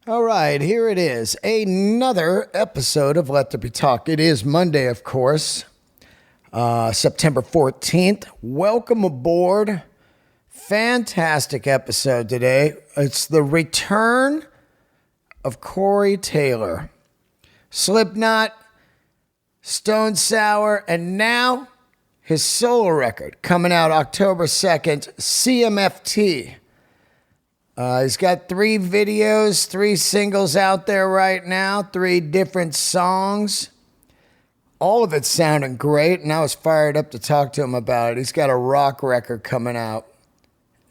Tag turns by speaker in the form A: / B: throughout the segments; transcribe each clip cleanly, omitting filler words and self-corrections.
A: All right, here it is. Another episode of Let There Be Talk. It is Monday, of course, September 14th. Welcome aboard. Fantastic episode today. It's the return of Corey Taylor. Slipknot, Stone Sour, and now his solo record coming out October 2nd, CMFT. He's got 3 videos, 3 singles out there right now, 3 different songs. All of it sounding great, and I was fired up to talk to him about it. He's got a rock record coming out,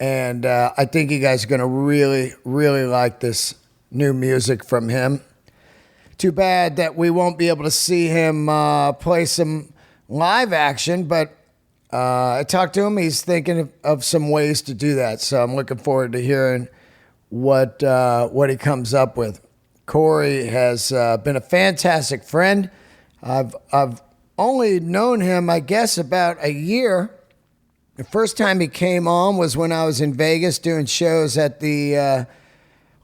A: and I think you guys are going to really, really like this new music from him. Too bad that we won't be able to see him play some live action, but I talked to him. He's thinking of some ways to do that, so I'm looking forward to hearing what he comes up with. Corey has been a fantastic friend. I've only known him, I guess, about a year. The first time he came on was when I was in Vegas doing shows at the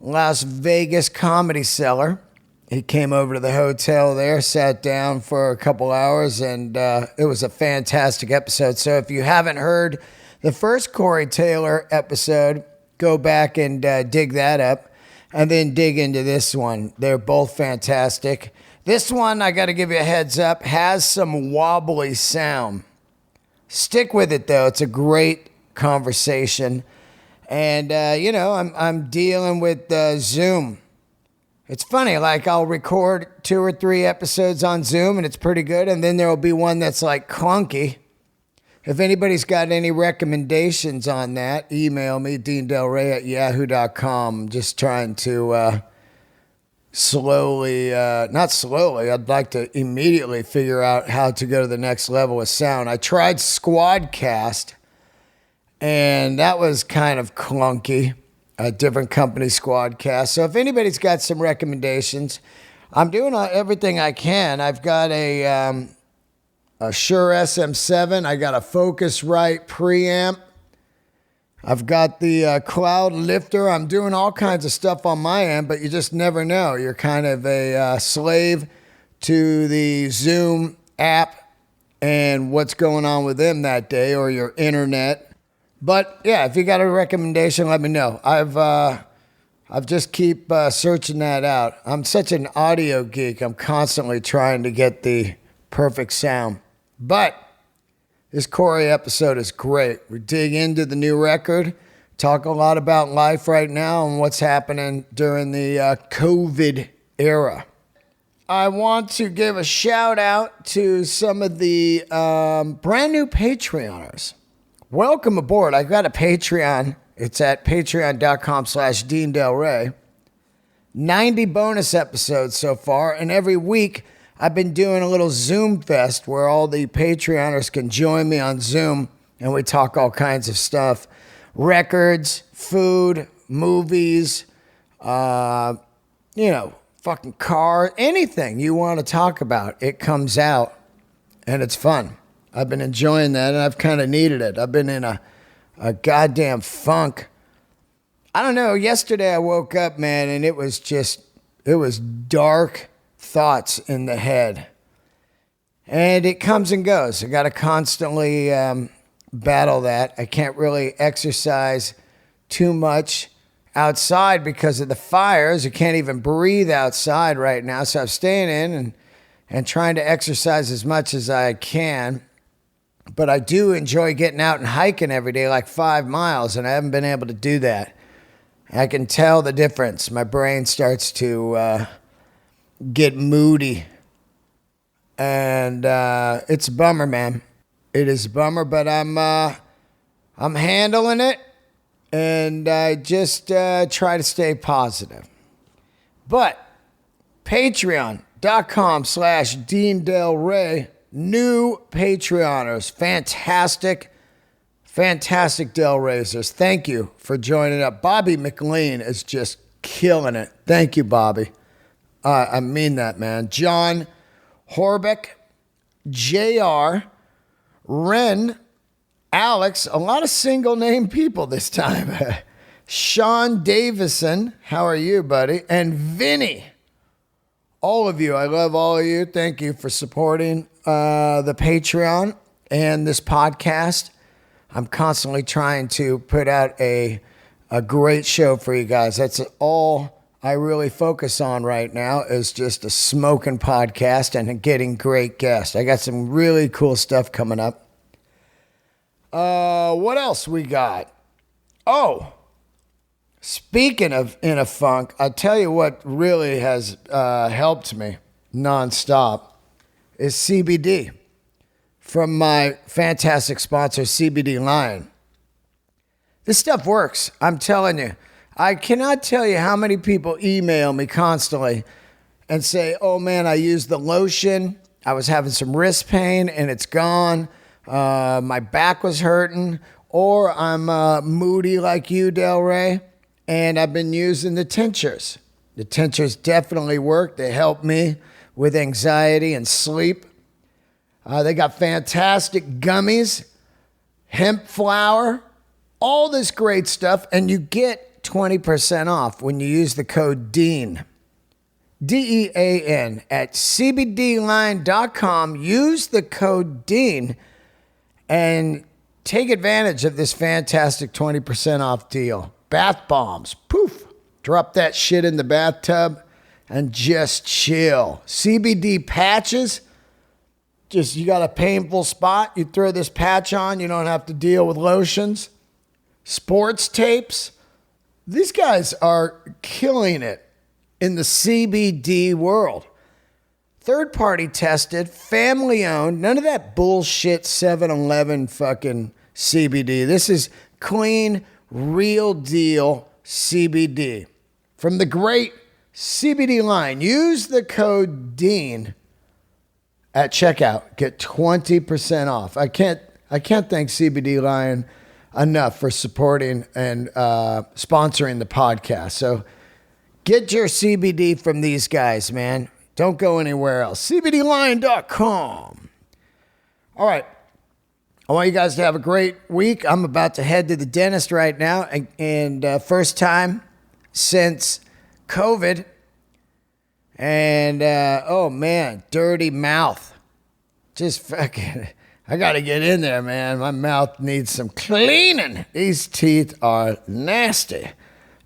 A: Las Vegas Comedy Cellar. He came over to the hotel there, sat down for a couple hours, and it was a fantastic episode. So if you haven't heard the first Corey Taylor episode, go back and dig that up, and then dig into this one. They're both fantastic. This one, I got to give you a heads up, has some wobbly sound. Stick with it, though. It's a great conversation. And, I'm dealing with Zoom. It's funny, like I'll record 2 or 3 episodes on Zoom, and it's pretty good, and then there will be one that's like clunky. If anybody's got any recommendations on that, email me, deandelray@yahoo.com. I'm just trying to not slowly, I'd like to immediately figure out how to go to the next level of sound. I tried Squadcast, and that was kind of clunky. A different company, Squadcast. So if anybody's got some recommendations, I'm doing everything I can. I've got a Shure SM7. I got a Focusrite preamp. I've got the Cloud Lifter. I'm doing all kinds of stuff on my end, but you just never know. You're kind of a slave to the Zoom app and what's going on with them that day, or your internet. But yeah, if you got a recommendation, let me know. I've just keep searching that out. I'm such an audio geek. I'm constantly trying to get the perfect sound. But this Corey episode is great. We dig into the new record, talk a lot about life right now and what's happening during the COVID era. I want to give a shout out to some of the brand new Patreoners. Welcome aboard. I've got a Patreon. It's at patreon.com/DeanDelRay. 90 bonus episodes so far, and every week I've been doing a little Zoom fest where all the Patreoners can join me on Zoom, and we talk all kinds of stuff. Records, food, movies, fucking car, anything you want to talk about, it comes out, and it's fun. I've been enjoying that, and I've kind of needed it. I've been in a goddamn funk. I don't know, yesterday I woke up, man, and it was dark thoughts in the head. And it comes and goes. I got to constantly battle that. I can't really exercise too much outside because of the fires. You can't even breathe outside right now, so I'm staying in and trying to exercise as much as I can. But I do enjoy getting out and hiking every day, like 5 miles, and I haven't been able to do that. I can tell the difference. My brain starts to get moody. And it's a bummer, man. It is a bummer, but I'm handling it, and I just try to stay positive. But patreon.com/DeanDelRay. New Patreoners, fantastic Del Raisers. Thank you for joining up. Bobby McLean is just killing it. Thank you, Bobby. I mean that, man. John Horbeck, JR, Ren, Alex, a lot of single name people this time. Sean Davison, how are you, buddy? And Vinny, all of you, I love all of you. Thank you for supporting the Patreon and this podcast. I'm constantly trying to put out a great show for you guys. That's all I really focus on right now, is just a smoking podcast and getting great guests. I got some really cool stuff coming up. What else we got? Oh, speaking of in a funk, I tell you what really has helped me nonstop is CBD from my fantastic sponsor, CBD Lion. This stuff works. I'm telling you. I cannot tell you how many people email me constantly and say, oh man, I used the lotion. I was having some wrist pain and it's gone. My back was hurting. Or I'm moody like you, Del Rey, and I've been using the tinctures. The tinctures definitely work. They help me with anxiety and sleep. They got fantastic gummies, hemp flower, all this great stuff, and you get 20% off when you use the code DEAN, DEAN, at cbdline.com. Use the code DEAN and take advantage of this fantastic 20% off deal. Bath bombs, poof, drop that shit in the bathtub and just chill. CBD patches, just you got a painful spot, you throw this patch on, you don't have to deal with lotions. Sports tapes, these guys are killing it in the CBD world. Third-party tested, family-owned, none of that bullshit 7-Eleven fucking CBD. This is clean, real deal CBD from the great CBD Line. Use the code DEAN at checkout. Get 20% off. I can't thank CBD Line enough for supporting and sponsoring the podcast. So get your CBD from these guys, man. Don't go anywhere else. CBDLion.com. All right. I want you guys to have a great week. I'm about to head to the dentist right now. And first time since COVID. And, oh, man, dirty mouth. Just fucking, I got to get in there, man. My mouth needs some cleaning. These teeth are nasty.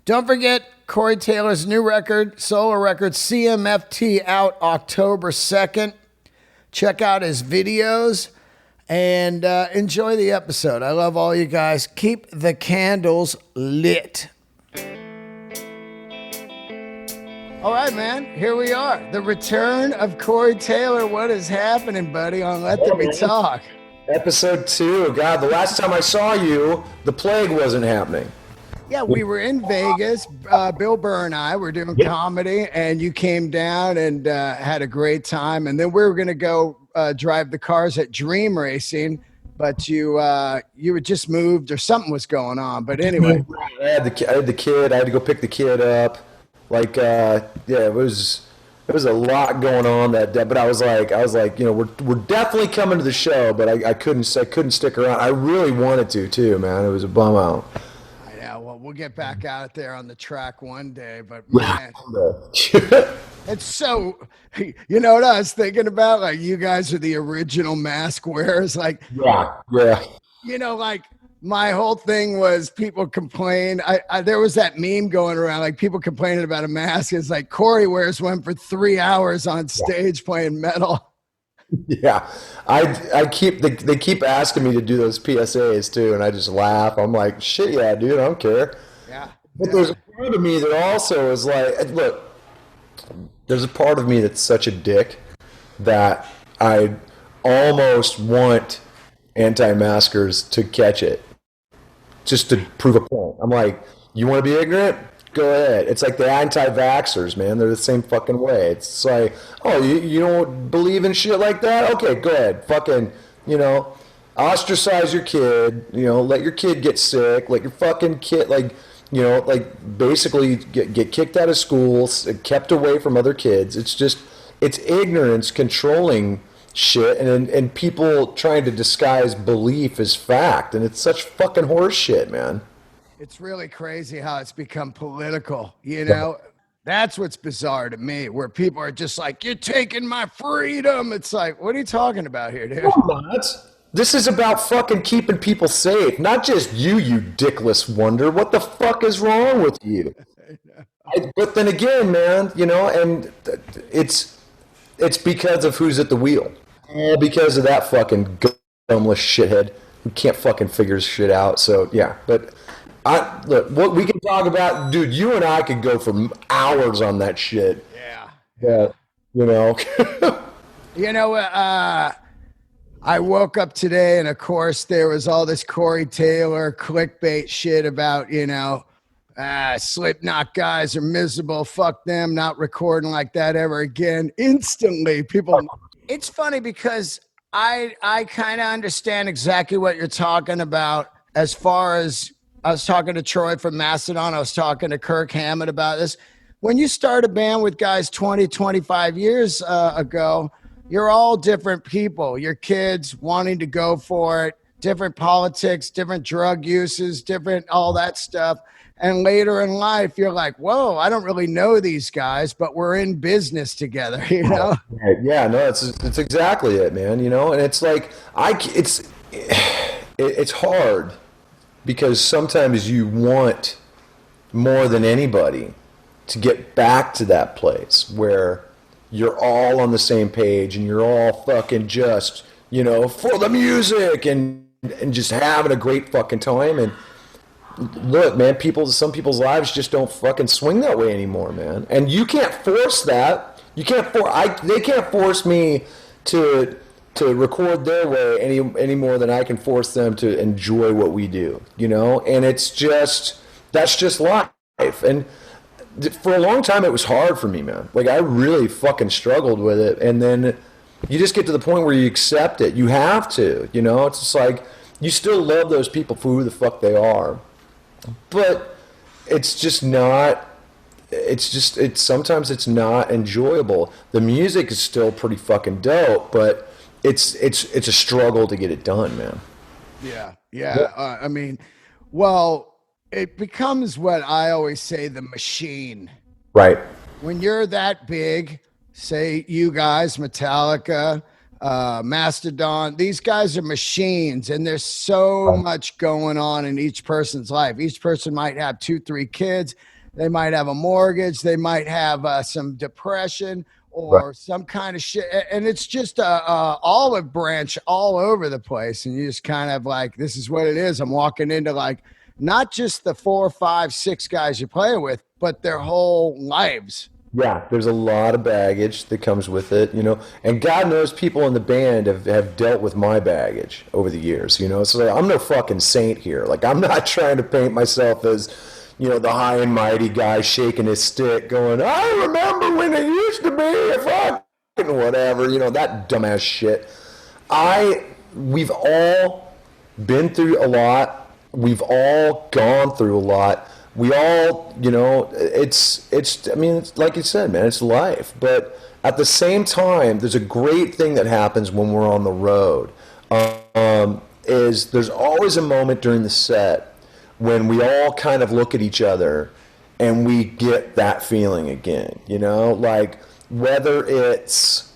A: Don't forget Corey Taylor's new record, solo record, CMFT, out October 2nd. Check out his videos and enjoy the episode. I love all you guys. Keep the candles lit. All right, man. Here we are. The return of Corey Taylor. What is happening, buddy, on Let There Be Talk?
B: Episode 2. God, the last time I saw you, the plague wasn't happening.
A: Yeah, we were in Vegas. Bill Burr and I were doing comedy, and you came down and had a great time. And then we were going to go drive the cars at Dream Racing, but you had just moved or something was going on. But anyway.
B: I had the kid. I had to go pick the kid up. Like, it was a lot going on that day. But I was like, you know, we're definitely coming to the show, but I couldn't stick around. I really wanted to too, man. It was a bum out.
A: Yeah, well, we'll get back out there on the track one day, but man, it's so, you know what I was thinking about? Like, you guys are the original mask wearers. Like,
B: yeah.
A: You know, like, my whole thing was people complain. There was that meme going around, like people complaining about a mask. It's like Corey wears one for 3 hours on stage playing metal.
B: Yeah, they keep asking me to do those PSAs too, and I just laugh. I'm like, shit, yeah, dude, I don't care.
A: Yeah.
B: But there's a part of me that also is like, look, there's a part of me that's such a dick that I almost want anti-maskers to catch it. Just to prove a point. I'm like, you want to be ignorant? Go ahead. It's like the anti-vaxxers, man. They're the same fucking way. It's like, oh, you don't believe in shit like that? Okay, go ahead. Fucking, you know, ostracize your kid. You know, let your kid get sick. Let your fucking kid, like, you know, like basically get kicked out of school, kept away from other kids. It's just, it's ignorance controlling shit and people trying to disguise belief as fact, and it's such fucking horse shit, man.
A: It's really crazy how it's become political, you know? That's what's bizarre to me, where people are just like, you're taking my freedom. It's like, what are you talking about here, dude?
B: Not. This is about fucking keeping people safe, not just you, you dickless wonder. What the fuck is wrong with you? But then again, man, and it's because of who's at the wheel. All because of that fucking dumbless shithead who can't fucking figure his shit out. So yeah, but what we can talk about, dude. You and I could go for hours on that shit.
A: Yeah.
B: Yeah, you know.
A: You know, I woke up today and of course there was all this Corey Taylor clickbait shit about, Slipknot guys are miserable. Fuck them, not recording like that ever again. Instantly, people. It's funny because I kind of understand exactly what you're talking about. As far as I was talking to Troy from Mastodon, I was talking to Kirk Hammett about this. When you start a band with guys 20, 25 years ago, you're all different people. Your kids wanting to go for it, different politics, different drug uses, different all that stuff. And later in life, you're like, whoa, I don't really know these guys, but we're in business together, you know?
B: Yeah, no, it's exactly it, man. And it's like it's hard because sometimes you want more than anybody to get back to that place where you're all on the same page and you're all fucking just, for the music and just having a great fucking time. And look, man, some people's lives just don't fucking swing that way anymore, man. And you can't force that. They can't force me to record their way any more than I can force them to enjoy what we do, And that's just life. And for a long time, it was hard for me, man. Like, I really fucking struggled with it. And then you just get to the point where you accept it. You have to, It's just like, you still love those people for who the fuck they are. But it's just not, sometimes it's not enjoyable. The music is still pretty fucking dope, but it's a struggle to get it done, man.
A: Yeah. Well, it becomes what I always say, the machine.
B: Right.
A: When you're that big, say you guys, Metallica, Mastodon, these guys are machines, and there's so much going on in each person's life. Each person might have 2-3 kids. They might have a mortgage. They might have some depression or some kind of shit. And it's just a olive branch all over the place. And you just kind of like, this is what it is. I'm walking into like, not just the 4, 5, 6 guys you play with, but their whole lives.
B: Yeah, there's a lot of baggage that comes with it, and God knows people in the band have dealt with my baggage over the years, So like, I'm no fucking saint here. Like, I'm not trying to paint myself as, the high and mighty guy shaking his stick going, I remember when it used to be a fucking whatever, that dumbass shit. We've all been through a lot. We've all gone through a lot. We all, it's like you said, man, it's life. But at the same time, there's a great thing that happens when we're on the road. Is there's always a moment during the set when we all kind of look at each other and we get that feeling again, like whether it's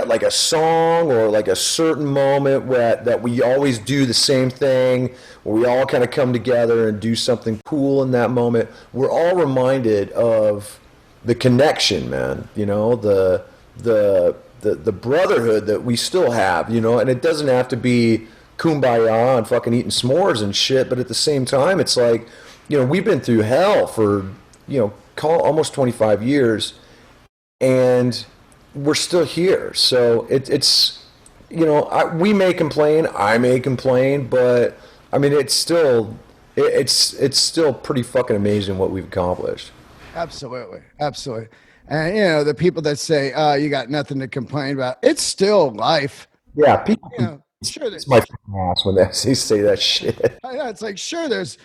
B: like a song or like a certain moment that we always do the same thing, where we all kind of come together and do something cool in that moment. We're all reminded of the connection, man. The brotherhood that we still have. And it doesn't have to be kumbaya and fucking eating s'mores and shit. But at the same time, it's like, we've been through hell for almost 25 years, and we're still here. So it's we may complain, I may complain, but it's still pretty fucking amazing what we've accomplished.
A: Absolutely. And the people that say, you got nothing to complain about, it's still life.
B: Yeah, people
A: sure,
B: it's my ass when they say that shit.
A: I know, it's like, sure, there's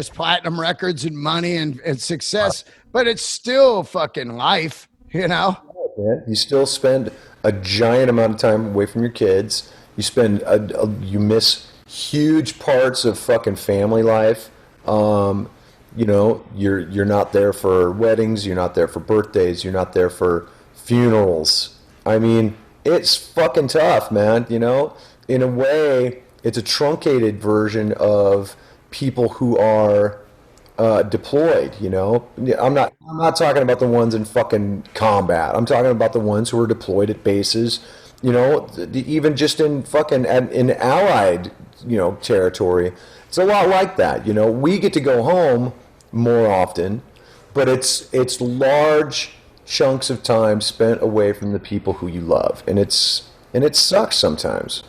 A: platinum records and money and success, but it's still fucking life,
B: You still spend a giant amount of time away from your kids. You miss huge parts of fucking family life You're not there for weddings, you're not there for birthdays, you're not there for funerals. I mean, it's fucking tough, man. In a way, it's a truncated version of people who are deployed. I'm not talking about the ones in fucking combat. I'm talking about the ones who are deployed at bases. Even just in fucking in allied territory. It's a lot like that. We get to go home more often, but it's large chunks of time spent away from the people who you love, and it sucks sometimes.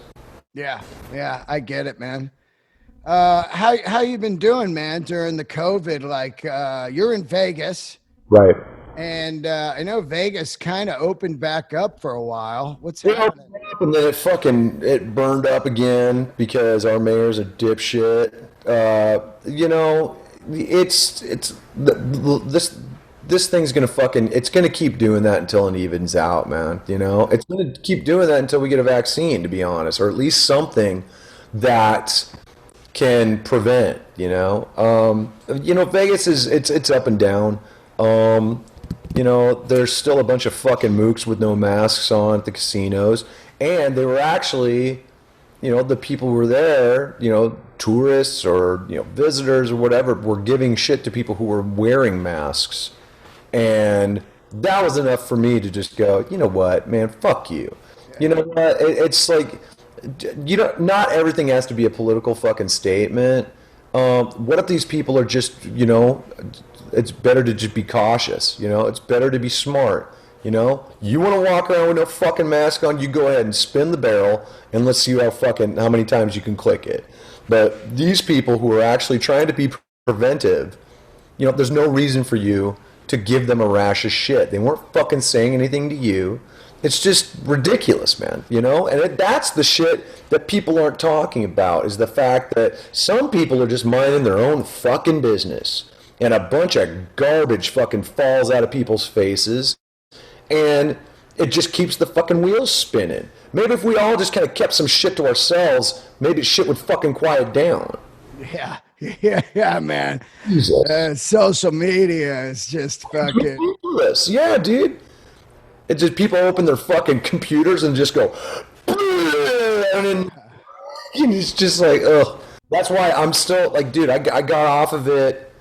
A: Yeah, yeah, I get it, man. How you been doing, man, during the COVID? Like, you're in Vegas,
B: Right.
A: and I know Vegas kind of opened back up for a while. What's
B: It opened
A: happening?
B: up and then it burned up again because our mayor's a dipshit. This thing's gonna fucking it's gonna keep doing that until it evens out, man. It's gonna keep doing that until we get a vaccine, to be honest, or at least something that can prevent. Vegas is it's up and down. There's still a bunch of fucking mooks with no masks on at the casinos, and they were actually, the people who were there, tourists or visitors or whatever, were giving shit to people who were wearing masks, and that was enough for me to just go, you know what, man, fuck you. You know what? It's like, not everything has to be a political fucking statement. What if these people are just, it's better to just be cautious. It's better to be smart. You want to walk around with no fucking mask on, you go ahead and spin the barrel, and let's see how many times you can click it. But these people who are actually trying to be preventive, there's no reason for you to give them a rash of shit. They weren't fucking saying anything to you. It's just ridiculous, man. That's the shit that people aren't talking about, is the fact that some people are just minding their own fucking business, and a bunch of garbage fucking falls out of people's faces, and it just keeps the fucking wheels spinning. Maybe if we all just kind of kept some shit to ourselves, maybe shit would fucking quiet down.
A: Yeah, yeah, yeah, man.
B: Jesus.
A: Social media is just fucking.
B: Ridiculous. Yeah, dude. It's just people open their fucking computers and just go, and then it's just like, ugh. That's why I'm still like, dude, I got off of it,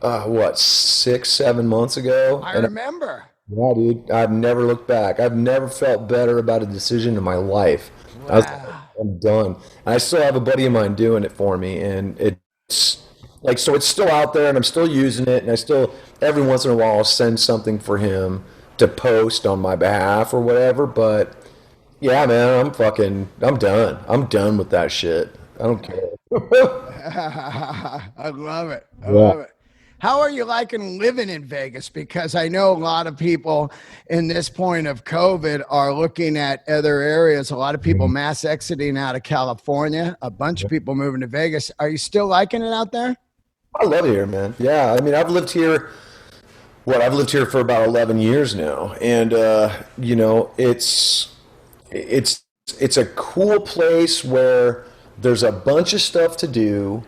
B: what, 6, 7 months ago?
A: I remember.
B: Yeah, dude, I've never looked back. I've never felt better about a decision in my life. I was like,
A: Wow.
B: I'm done. And I still have a buddy of mine doing it for me, and it's like, so it's still out there, and I'm still using it, and I still, every once in a while, I'll send something for him to post on my behalf or whatever. But yeah, man, I'm done. I'm done with that shit. I don't care.
A: I love it. I
B: Yeah.
A: love it. How are you liking living in Vegas? Because I know a lot of people in this point of COVID are looking at other areas. A lot of people mass exiting out of California, a bunch of people moving to Vegas. Are you still liking it out there?
B: I love it here, man. Yeah, I mean, I've lived here for about 11 years now, and it's a cool place where there's a bunch of stuff to do,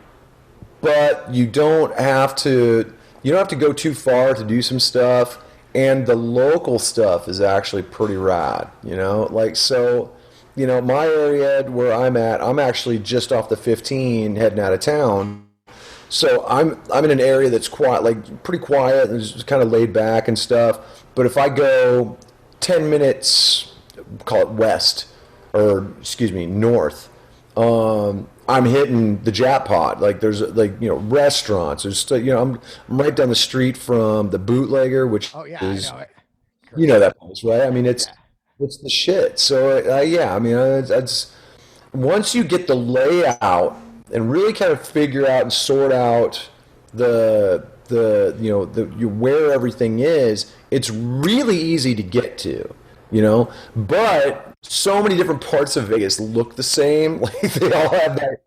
B: but you don't have to go too far to do some stuff, and the local stuff is actually pretty rad. Like, so, my area where I'm at, I'm actually just off the 15 heading out of town. So I'm in an area that's quiet, like pretty quiet, and it's kind of laid back and stuff. But if I go 10 minutes, call it west, or excuse me, north, I'm hitting the jackpot. Like, there's like, restaurants. I'm right down the street from the Bootlegger, which
A: Oh, yeah, I
B: is,
A: know it.
B: that place, right? I mean, it's
A: Yeah.
B: it's the shit. So yeah, I mean, it's once you get the layout and really kind of figure out and sort out where everything is, it's really easy to get to, but so many different parts of Vegas look the same. Like, they all have the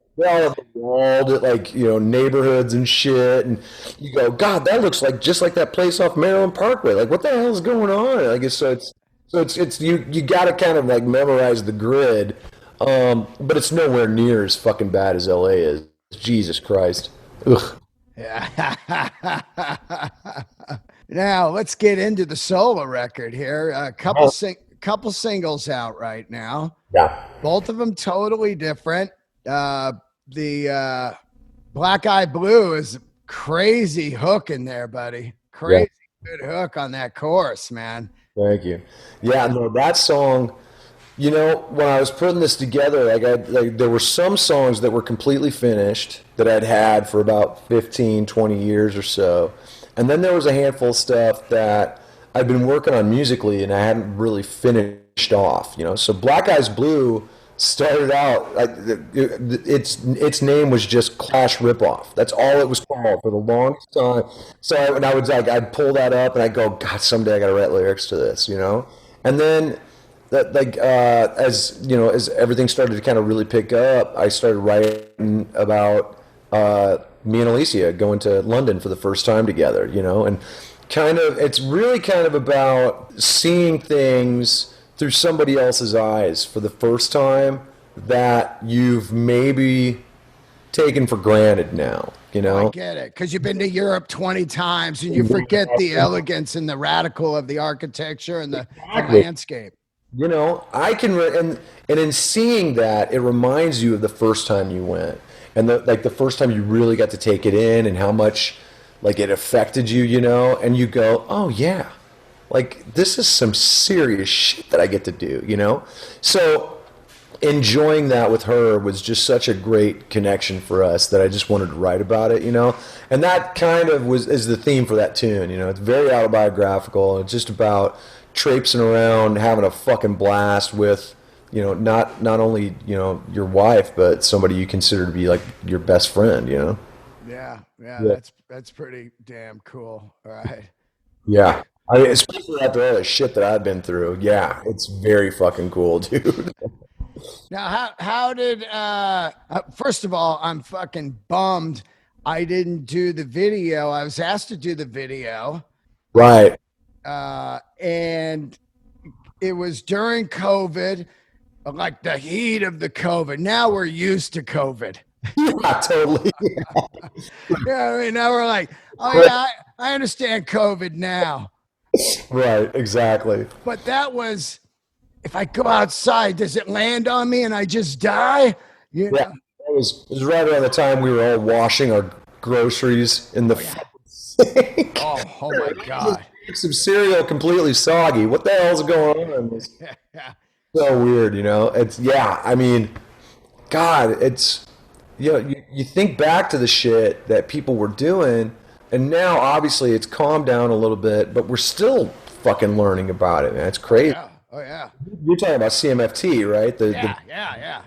B: walled, like, neighborhoods and shit, and you go, God, that looks like just like that place off Maryland Parkway. Like, what the hell is going on? Like, it's you got to kind of like memorize the grid, but it's nowhere near as fucking bad as LA is. Jesus Christ. Ugh.
A: Yeah. Now let's get into the solo record here. A
B: Oh,
A: couple singles out right now.
B: yeah.
A: Both of them totally different. The Black Eye Blue is crazy hook in there, buddy.
B: Yeah.
A: Crazy good hook on that chorus, man.
B: Thank you. Yeah, no, that song, when I was putting this together, there were some songs that were completely finished that I'd had for about 15, 20 years or so. And then there was a handful of stuff that I'd been working on musically and I hadn't really finished off. So Black Eyes Blue started out like its name was just Clash Ripoff. That's all it was called for the longest time. So and I would I'd pull that up and I'd go, God, someday I got to write lyrics to this. And then that as everything started to kind of really pick up, I started writing about me and Alicia going to London for the first time together, and it's really kind of about seeing things through somebody else's eyes for the first time that you've maybe taken for granted now,
A: I get it. Because you've been to Europe 20 times and you forget the elegance and the radical of the architecture and the
B: Exactly.
A: landscape.
B: I can, and in seeing that, it reminds you of the first time you went, and the first time you really got to take it in, and how much like it affected you, and you go, oh yeah, like this is some serious shit that I get to do. So enjoying that with her was just such a great connection for us that I just wanted to write about it. And that kind of is the theme for that tune. It's very autobiographical. It's just about traipsing around, having a fucking blast with, not only, your wife, but somebody you consider to be like your best friend.
A: Yeah, yeah,
B: Yeah.
A: that's pretty damn cool. All right.
B: Yeah. I mean, especially after all the shit that I've been through. Yeah, it's very fucking cool, dude.
A: Now, how did first of all, I'm fucking bummed I didn't do the video. I was asked to do the video,
B: Right.
A: and it was during COVID, like the heat of the COVID. Now we're used to COVID.
B: Yeah, totally.
A: Yeah, I mean, now we're like, oh yeah, I understand COVID now.
B: Right, exactly.
A: But that was, if I go outside, does it land on me and I just die? You
B: Yeah,
A: know?
B: it was right around the time we were all washing our groceries in the
A: Oh yeah.
B: sink.
A: Oh my God.
B: Some cereal completely soggy. What the hell's going on? It's
A: Yeah.
B: so weird. It's yeah. I mean, God, it's you think back to the shit that people were doing, and now obviously it's calmed down a little bit, but we're still fucking learning about it, man. It's
A: Oh
B: crazy.
A: yeah. Oh yeah.
B: You're talking about CMFT, right?
A: Yeah.
B: Yeah,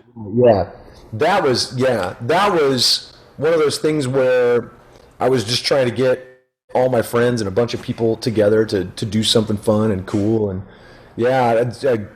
B: that was one of those things where I was just trying to get all my friends and a bunch of people together to do something fun and cool. And yeah,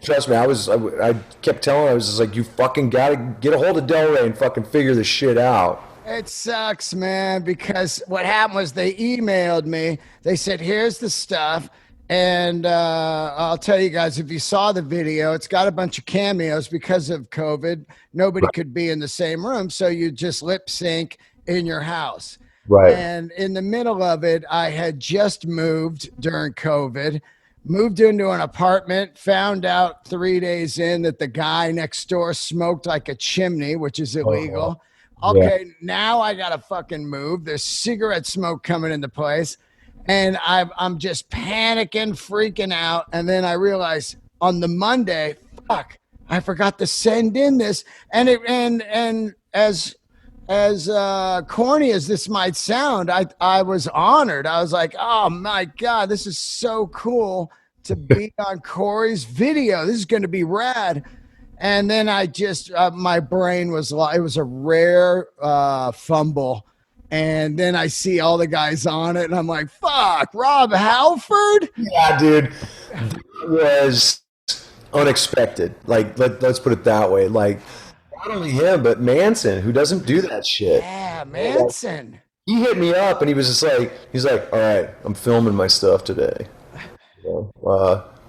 B: trust me, I kept telling her, I was just like, you fucking gotta get a hold of Del Rey and fucking figure this shit out.
A: It sucks, man, because what happened was they emailed me. They said, here's the stuff. And I'll tell you guys, if you saw the video, it's got a bunch of cameos because of COVID. Nobody could be in the same room. So you just lip sync in your house.
B: Right.
A: And in the middle of it, I had just moved during COVID, moved into an apartment, found out 3 days in that the guy next door smoked like a chimney, which is illegal.
B: Yeah.
A: Okay, now I gotta fucking move. There's cigarette smoke coming into place, and I'm just panicking, freaking out. And then I realized on the Monday, fuck, I forgot to send in this. And as corny as this might sound, I was honored. I was like, oh my God, this is so cool to be on Corey's video. This is going to be rad. And then I just, my brain was like, it was a rare fumble. And then I see all the guys on it and I'm like, fuck, Rob Halford?
B: Yeah, dude, that was unexpected. Like, let's put it that way. Like, not only him, but Manson, who doesn't do that shit.
A: Yeah, Manson.
B: He hit me up and he was just like, he's like, all right, I'm filming my stuff today.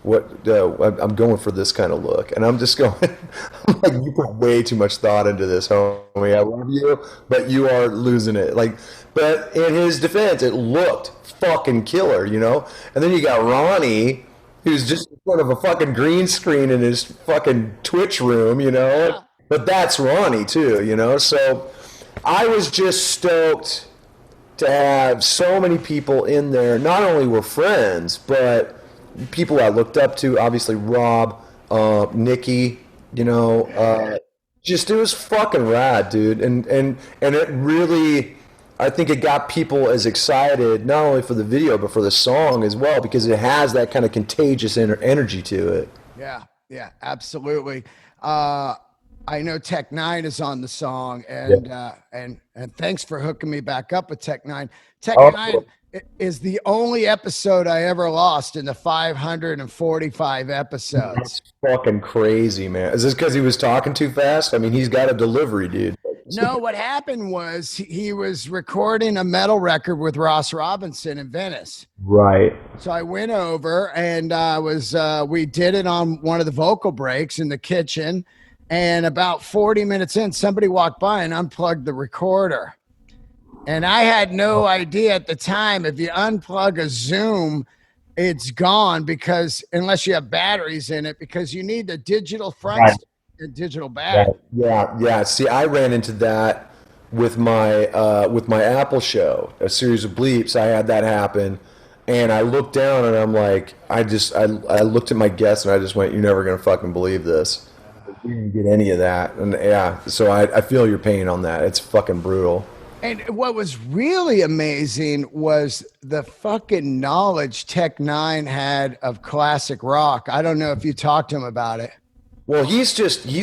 B: I'm going for this kind of look, and I'm just going. I'm like, you put way too much thought into this, homie. I love you, but you are losing it. Like, but in his defense, it looked fucking killer, you know. And then you got Ronnie, who's just in front of a fucking green screen in his fucking Twitch room, you know. But that's Ronnie too, you know. So I was just stoked to have so many people in there. Not only were friends, but people I looked up to, obviously Rob, Nikki, you know, just it was fucking rad, dude, and it really, I think it got people as excited not only for the video but for the song as well, because it has that kind of contagious energy to it.
A: Yeah, absolutely. I know Tech Nine is on the song, and and thanks for hooking me back up with Tech Nine. Tech Nine is the only episode I ever lost in the 545 episodes.
B: That's fucking crazy, man. Is this because he was talking too fast? I mean, he's got a delivery, dude.
A: No, what happened was he was recording a metal record with Ross Robinson in Venice.
B: Right.
A: So I went over and we did it on one of the vocal breaks in the kitchen. And about 40 minutes in, somebody walked by and unplugged the recorder. And I had no idea at the time, if you unplug a Zoom, it's gone, because unless you have batteries in it, because you need the digital front and digital back.
B: Yeah. See, I ran into that with my Apple show, a series of bleeps. I had that happen, and I looked down and I'm like, I looked at my guest and I just went, "You're never gonna fucking believe this. We didn't get any of that." And yeah, so I feel your pain on that. It's fucking brutal.
A: And what was really amazing was the fucking knowledge Tech Nine had of classic rock. I don't know if you talked to him about it.
B: Well, he's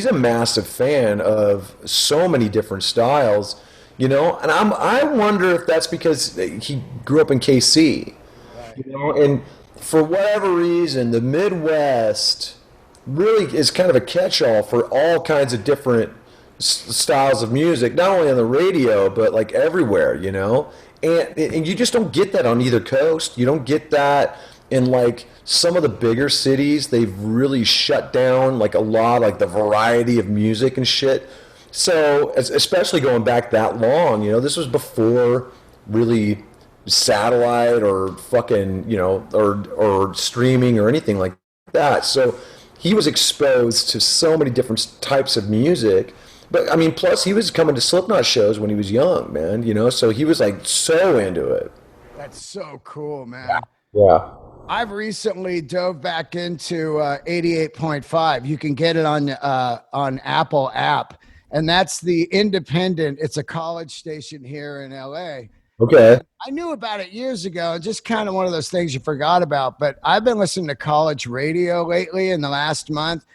B: a massive fan of so many different styles, you know, and I wonder if that's because he grew up in KC, right. You know, and for whatever reason, the Midwest really is kind of a catch-all for all kinds of different styles of music, not only on the radio but like everywhere, you know, and you just don't get that on either coast. You don't get that in like some of the bigger cities. They've really shut down like a lot, like the variety of music and shit. So especially going back that long, you know, this was before really satellite or fucking, you know, or streaming or anything like that. So he was exposed to so many different types of music. But I mean, plus he was coming to Slipknot shows when he was young, man, you know, so he was like so into it.
A: That's so cool, man.
B: Yeah.
A: I've recently dove back into 88.5. You can get it on Apple app, and that's the independent. It's a college station here in LA.
B: Okay.
A: I knew about it years ago, just kind of one of those things you forgot about, but I've been listening to college radio lately in the last month.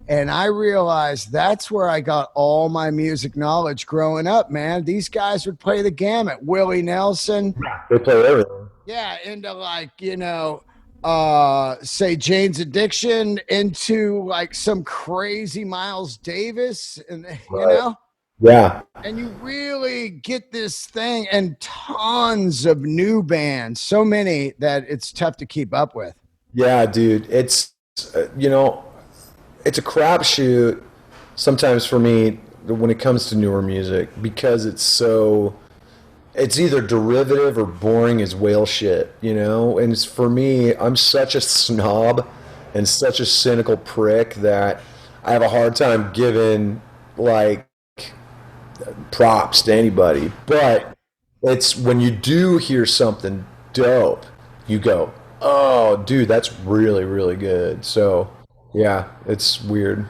A: And I realized that's where I got all my music knowledge growing up, man. These guys would play the gamut. Willie Nelson.
B: They play everything.
A: Yeah, into like, you know, say Jane's Addiction, into like some crazy Miles Davis, and you know?
B: Yeah.
A: And you really get this thing, and tons of new bands, so many that it's tough to keep up with.
B: Yeah, dude. It's, you know, it's a crapshoot sometimes for me when it comes to newer music, because it's either derivative or boring as whale shit, you know? And it's, for me, I'm such a snob and such a cynical prick that I have a hard time giving like props to anybody. But it's when you do hear something dope, you go, "Oh, dude, that's really, really good." So yeah, it's weird.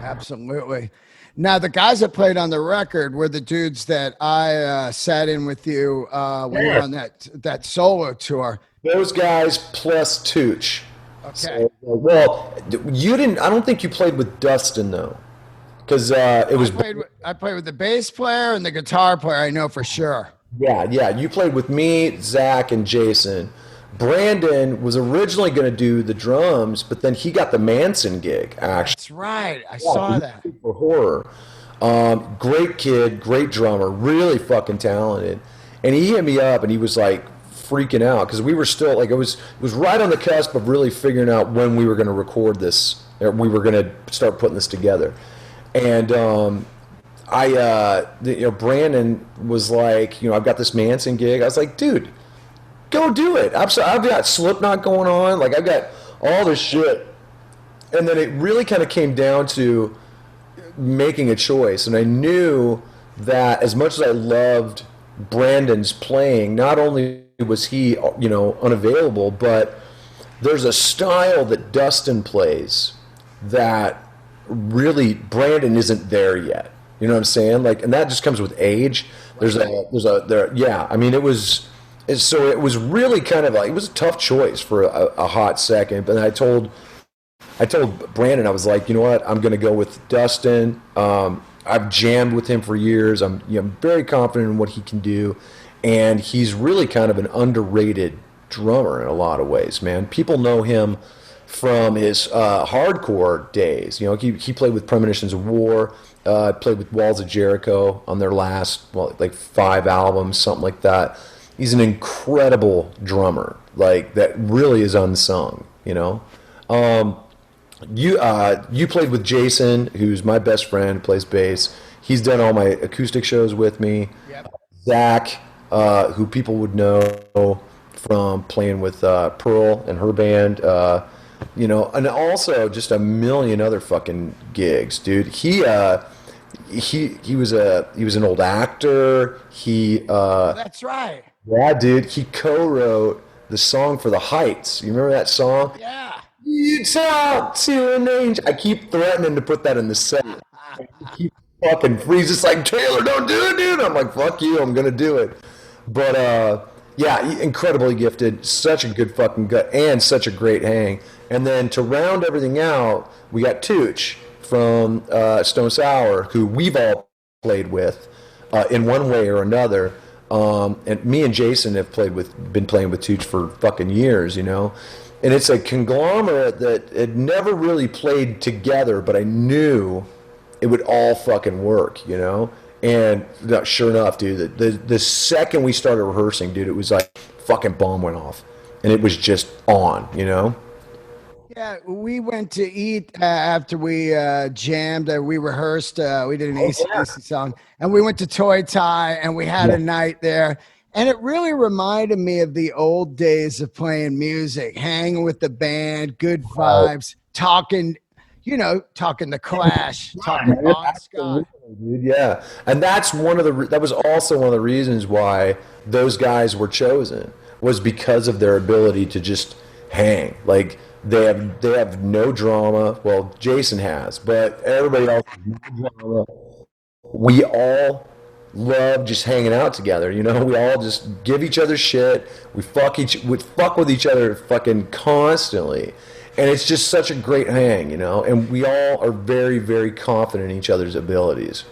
A: Absolutely. Now, the guys that played on the record were the dudes that I sat in with you when you were on that solo tour.
B: Those guys plus Tooch.
A: Okay.
B: So, well, you didn't. I don't think you played with Dustin though, because it was.
A: I played with the bass player and the guitar player. I know for sure.
B: Yeah. You played with me, Zach, and Jason. Brandon was originally going to do the drums, but then he got the Manson gig, actually.
A: That's right. I saw that.
B: For horror. Great kid, great drummer, really fucking talented. And he hit me up and he was like, freaking out because we were still like it was right on the cusp of really figuring out when we were going to record this, or we were going to start putting this together. And Brandon was like, I've got this Manson gig. I was like, dude, go do it. I've got Slipknot going on. Like, I've got all this shit. And then it really kind of came down to making a choice. And I knew that as much as I loved Brandon's playing, not only was he, unavailable, but there's a style that Dustin plays that really Brandon isn't there yet. You know what I'm saying? Like, and that just comes with age. Yeah. I mean, it was really kind of like, it was a tough choice for a hot second. But I told Brandon, I was like, you know what? I'm going to go with Dustin. I've jammed with him for years. I'm very confident in what he can do. And he's really kind of an underrated drummer in a lot of ways, man. People know him from his hardcore days. He played with Premonitions of War, played with Walls of Jericho on their last, 5 albums, something like that. He's an incredible drummer, like, that really is unsung, You played with Jason, who's my best friend, plays bass. He's done all my acoustic shows with me.
A: Yep.
B: Zach, who people would know from playing with Pearl and her band, and also just a million other fucking gigs, dude. He was an old actor.
A: That's right.
B: Yeah, dude. He co-wrote the song for The Heights. You remember that song?
A: Yeah.
B: You talk to an angel. I keep threatening to put that in the set. He fucking freezes like, Taylor, don't do it, dude. I'm like, fuck you, I'm gonna do it. But yeah, incredibly gifted, such a good fucking gut, and such a great hang. And then to round everything out, we got Tooch from Stone Sour, who we've all played with in one way or another. And me and Jason have been playing with Tooch for fucking years, And it's a conglomerate that had never really played together, but I knew it would all fucking work, And sure enough, dude, the second we started rehearsing, dude, it was like fucking bomb went off, and it was just on,
A: Yeah, we went to eat after we jammed. We rehearsed. We did an AC/DC song, and we went to Toy Tie, and we had a night there. And it really reminded me of the old days of playing music, hanging with the band, good vibes, talking the Clash, talking Bon Scott.
B: Dude, yeah. And that was also one of the reasons why those guys were chosen, was because of their ability to just hang. Like, they have no drama. Well, Jason has, but everybody else has no drama. We all love just hanging out together, We all just give each other shit. We fuck with each other fucking constantly, and it's just such a great hang, And we all are very, very confident in each other's abilities.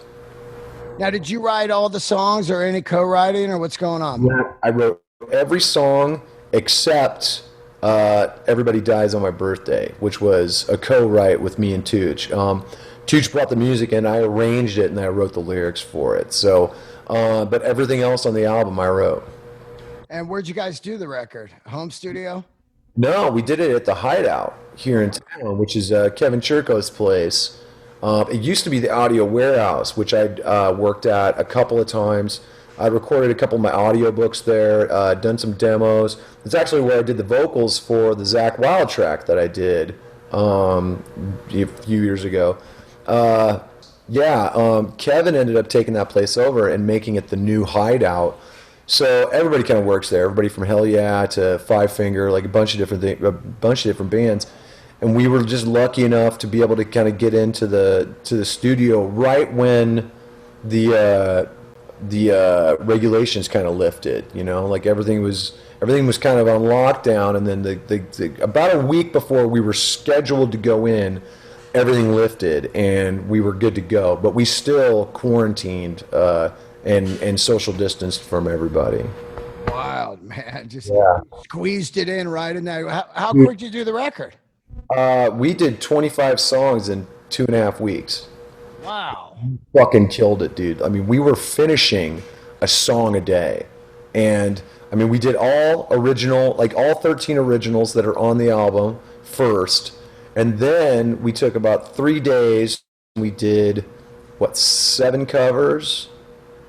A: Now, did you write all the songs, or any co-writing, or what's going on?
B: Yeah, I wrote every song except Everybody Dies on My Birthday, which was a co-write with me and Tooch. Tooch brought the music and I arranged it, and I wrote the lyrics for it. So, but everything else on the album I wrote.
A: And where'd you guys do the record? Home studio?
B: No, we did it at the Hideout here in town, which is Kevin Churko's place. It used to be the Audio Warehouse, which I'd worked at a couple of times. I recorded a couple of my audiobooks there, done some demos. It's actually where I did the vocals for the Zakk Wylde track that I did a few years ago. Kevin ended up taking that place over and making it the new Hideout. So everybody kind of works there. Everybody from Hell Yeah to Five Finger, like a bunch of different bands. And we were just lucky enough to be able to kind of get into the studio right when the regulations kind of lifted. Like everything was kind of on lockdown, and then the about a week before we were scheduled to go in, everything lifted and we were good to go. But we still quarantined and social distanced from everybody.
A: Wild, man. Just squeezed it in right in there. How quick did you do the record?
B: We did 25 songs in 2.5 weeks.
A: Wow.
B: Fucking killed it, dude. I mean, we were finishing a song a day, and I mean, we did all original, like all 13 originals that are on the album first. And then we took about 3 days. We did, what, 7 covers?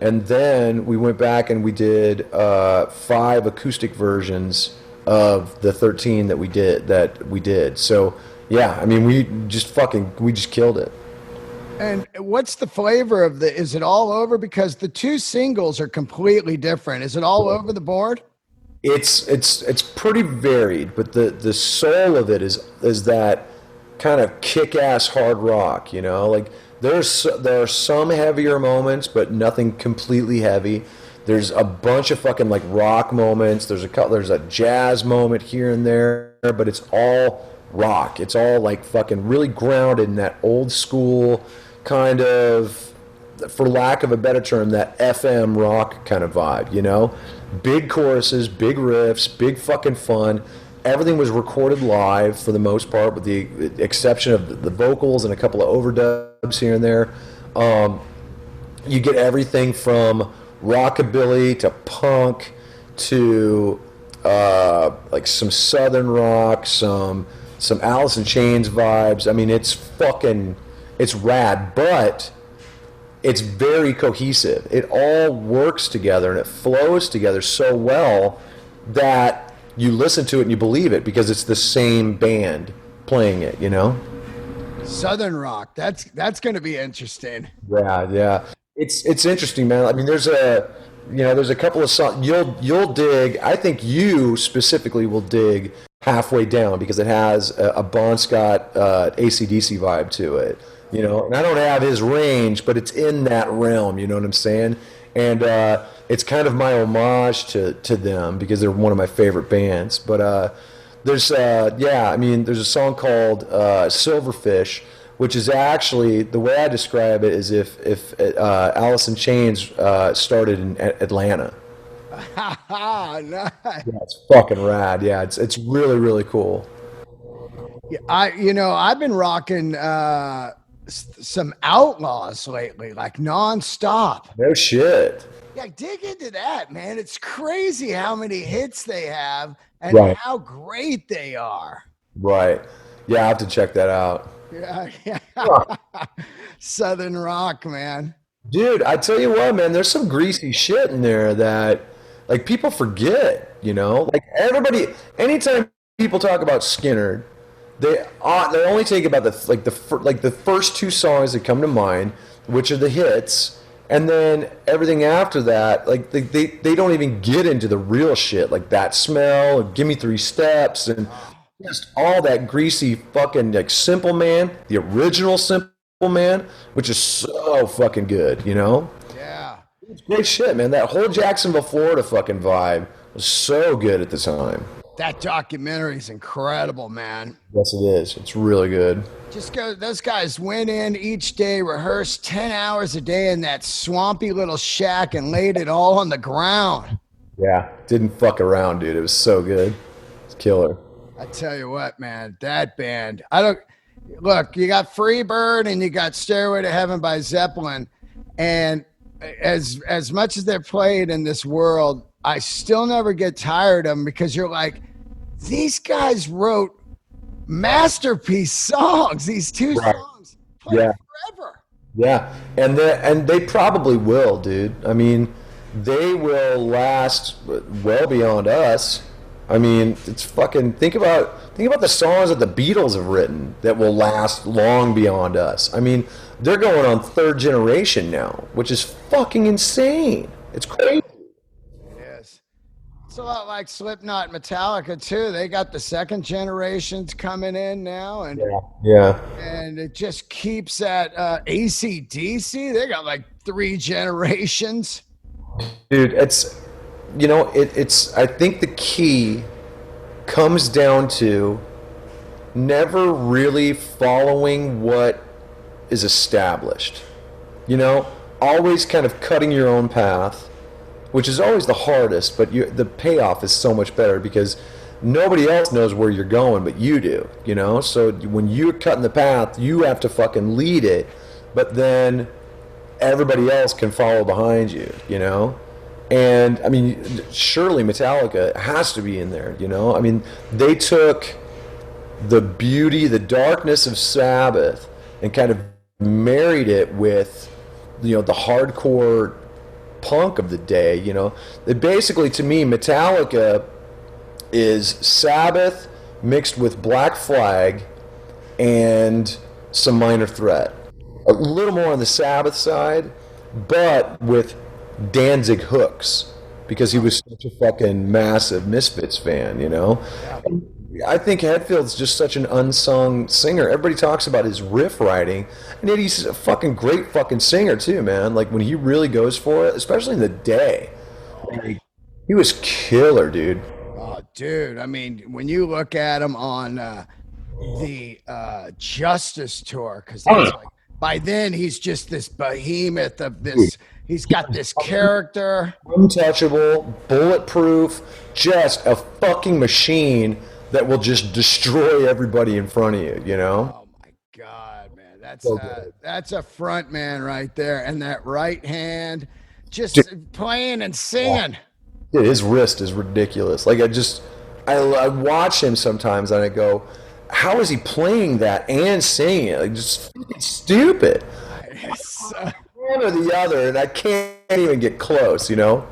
B: And then we went back and we did 5 acoustic versions of the 13 that we did. So yeah, I mean, we just killed it.
A: And what's the flavor of is it all over? Because the 2 singles are completely different. Is it all over the board?
B: It's pretty varied, but the soul of it is that kind of kick-ass hard rock, you know? Like there are some heavier moments, but nothing completely heavy. There's a bunch of fucking like rock moments. There's a jazz moment here and there, but it's all rock. It's all like fucking really grounded in that old school kind of, for lack of a better term, that FM rock kind of vibe, you know? Big choruses, big riffs, big fucking fun. Everything was recorded live for the most part, with the exception of the vocals and a couple of overdubs here and there. You get everything from rockabilly to punk to like some southern rock, some Alice in Chains vibes. I mean, it's rad, but it's very cohesive. It all works together and it flows together so well that you listen to it and you believe it because it's the same band playing it, you know?
A: Southern rock. That's going to be interesting.
B: Yeah. It's interesting, man. I mean, there's a couple of songs you'll dig. I think you specifically will dig Halfway Down because it has a Bon Scott AC/DC vibe to it, you know. And I don't have his range, but it's in that realm. You know what I'm saying? And it's kind of my homage to them because they're one of my favorite bands. But there's there's a song called Silverfish, which is actually, the way I describe it is if Alice in Chains started in Atlanta.
A: Nice.
B: Yeah, it's fucking rad. Yeah, it's really, really cool.
A: Yeah, I've been rocking some Outlaws lately, like nonstop.
B: No shit.
A: Yeah, dig into that, man. It's crazy how many hits they have and
B: Right.
A: how great they are.
B: Right. Yeah, I have to check that out.
A: Yeah.
B: Huh.
A: Southern rock, man.
B: Dude, I tell you what, man, there's some greasy shit in there that like people forget, you know? Like everybody, anytime people talk about Skinner, they only take about the first 2 songs that come to mind, which are the hits, and then everything after that, like they don't even get into the real shit, like That Smell, or Give Me 3 Steps, and just all that greasy fucking like Simple Man, the original Simple Man, which is so fucking good, you know?
A: Yeah.
B: It's great shit, man. That whole Jacksonville, Florida fucking vibe was so good at the time.
A: That documentary is incredible, man.
B: Yes, it is. It's really good.
A: Those guys went in each day, rehearsed 10 hours a day in that swampy little shack and laid it all on the ground.
B: Yeah, didn't fuck around, dude. It was so good. It's killer.
A: I tell you what, man, that band. Look, you got Freebird and you got Stairway to Heaven by Zeppelin. And as much as they're played in this world, I still never get tired of them because you're like, these guys wrote masterpiece songs. These 2
B: Right.
A: songs play
B: Yeah.
A: forever.
B: Yeah, and they probably will, dude. I mean, they will last well beyond us. I mean, it's fucking think about the songs that the Beatles have written that will last long beyond us. I mean, they're going on 3rd generation now, which is fucking insane. It's crazy.
A: It is. It's a lot like Slipknot and Metallica too. They got the 2nd generations coming in now, and
B: Yeah.
A: and it just keeps that AC/DC. They got like 3 generations.
B: Dude, it's I think the key comes down to never really following what is established. You know, always kind of cutting your own path, which is always the hardest, but the payoff is so much better because nobody else knows where you're going but you do, you know? So when you're cutting the path, you have to fucking lead it, but then everybody else can follow behind you, you know? And I mean, surely Metallica has to be in there, you know? I mean, they took the beauty, the darkness of Sabbath and kind of married it with, you know, the hardcore punk of the day, you know? They basically, to me, Metallica is Sabbath mixed with Black Flag and some Minor Threat. A little more on the Sabbath side, but with Danzig hooks because he was such a fucking massive Misfits fan, you know? And I think Hetfield's just such an unsung singer. Everybody talks about his riff writing, and yet he's a fucking great fucking singer too, man. Like when he really goes for it, especially in the day, like, he was killer, dude.
A: Oh, dude. I mean, when you look at him on the Justice tour, because that's like by then he's just this behemoth of this. He's got this character,
B: Untouchable, bulletproof, just a fucking machine that will just destroy everybody in front of you, you know?
A: oh my God, man,
B: So good.
A: that's a front man right there, and that right hand, just
B: Dude,
A: playing and singing.
B: dude, his wrist is ridiculous. Like I watch him sometimes and I go, how is he playing that and singing it? Like just fucking stupid.
A: It's,
B: One or the other, and I can't even get close, you know?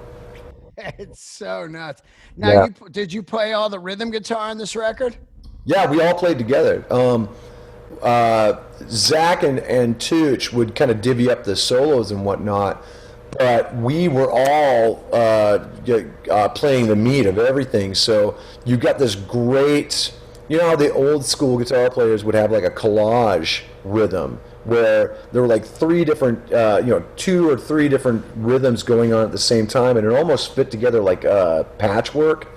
A: it's so nuts. Now,
B: Yeah.
A: did you play all the rhythm guitar on this record?
B: Yeah, we all played together. Zach and Tooch would kind of divvy up the solos and whatnot, but we were all playing the meat of everything. So you got this great, you know how the old school guitar players would have like a collage rhythm where there were like three different, two or three different rhythms going on at the same time, and it almost fit together like patchwork.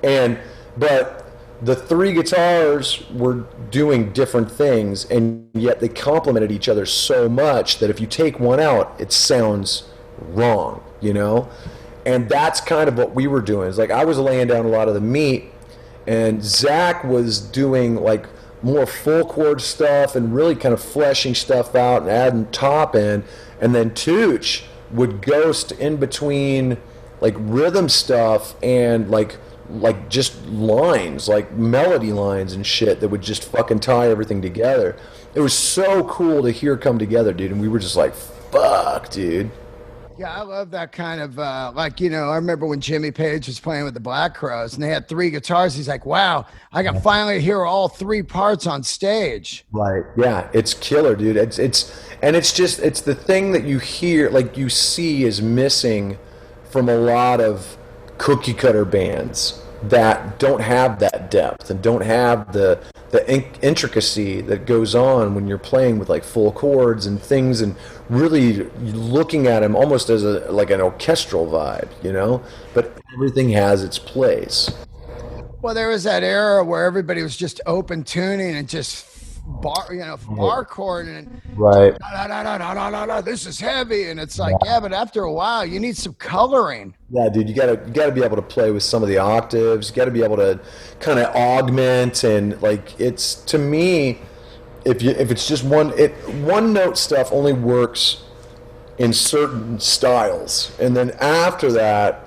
B: But the three guitars were doing different things, and yet they complemented each other so much that if you take one out, it sounds wrong, you know? And that's kind of what we were doing. It's like I was laying down a lot of the meat, and Zach was doing like more full chord stuff and really kind of fleshing stuff out and adding top end. And then Tooch would ghost in between like rhythm stuff and like just lines, like melody lines and shit that would just fucking tie everything together. It was so cool to hear come together, dude. And we were just like, fuck, dude.
A: Yeah, I love that kind of I remember when Jimmy Page was playing with the Black Crowes and they had three guitars. He's like, wow, I can finally hear all three parts on stage.
B: Right. Yeah, it's killer, dude. It's the thing that you hear, like you see is missing from a lot of cookie cutter bands that don't have that depth and don't have the intricacy that goes on when you're playing with like full chords and things and really looking at them almost as a like an orchestral vibe, you know? But everything has its place.
A: Well, there was that era where everybody was just open tuning and just bar chording and
B: Right.
A: da, da, da, da, da, da, da, this is heavy. And it's like, yeah, but after a while, you need some coloring.
B: Yeah, dude, you gotta be able to play with some of the octaves. You gotta be able to kind of augment and like it's to me, if it's just one note stuff only works in certain styles, and then after that,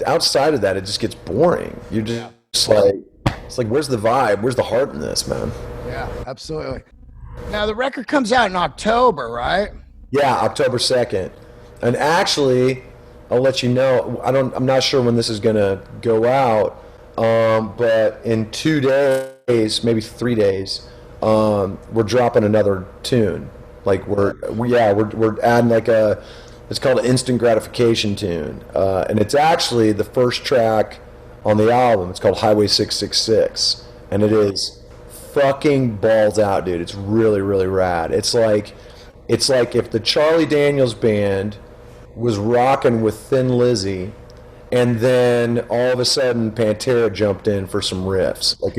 B: outside of that, it just gets boring. You're just like it's like where's the vibe? Where's the heart in this, man?
A: Yeah, absolutely. Now the record comes out in October, right?
B: Yeah, October 2nd. And actually, I'll let you know, I'm not sure when this is going to go out, but in 2 days, maybe 3 days, we're dropping another tune. Like we're adding like it's called an instant gratification tune. And it's actually the first track on the album. It's called Highway 666. And it is fucking balls out, dude. It's really, really rad. It's like if the Charlie Daniels band was rocking with Thin Lizzy, and then all of a sudden Pantera jumped in for some riffs. Like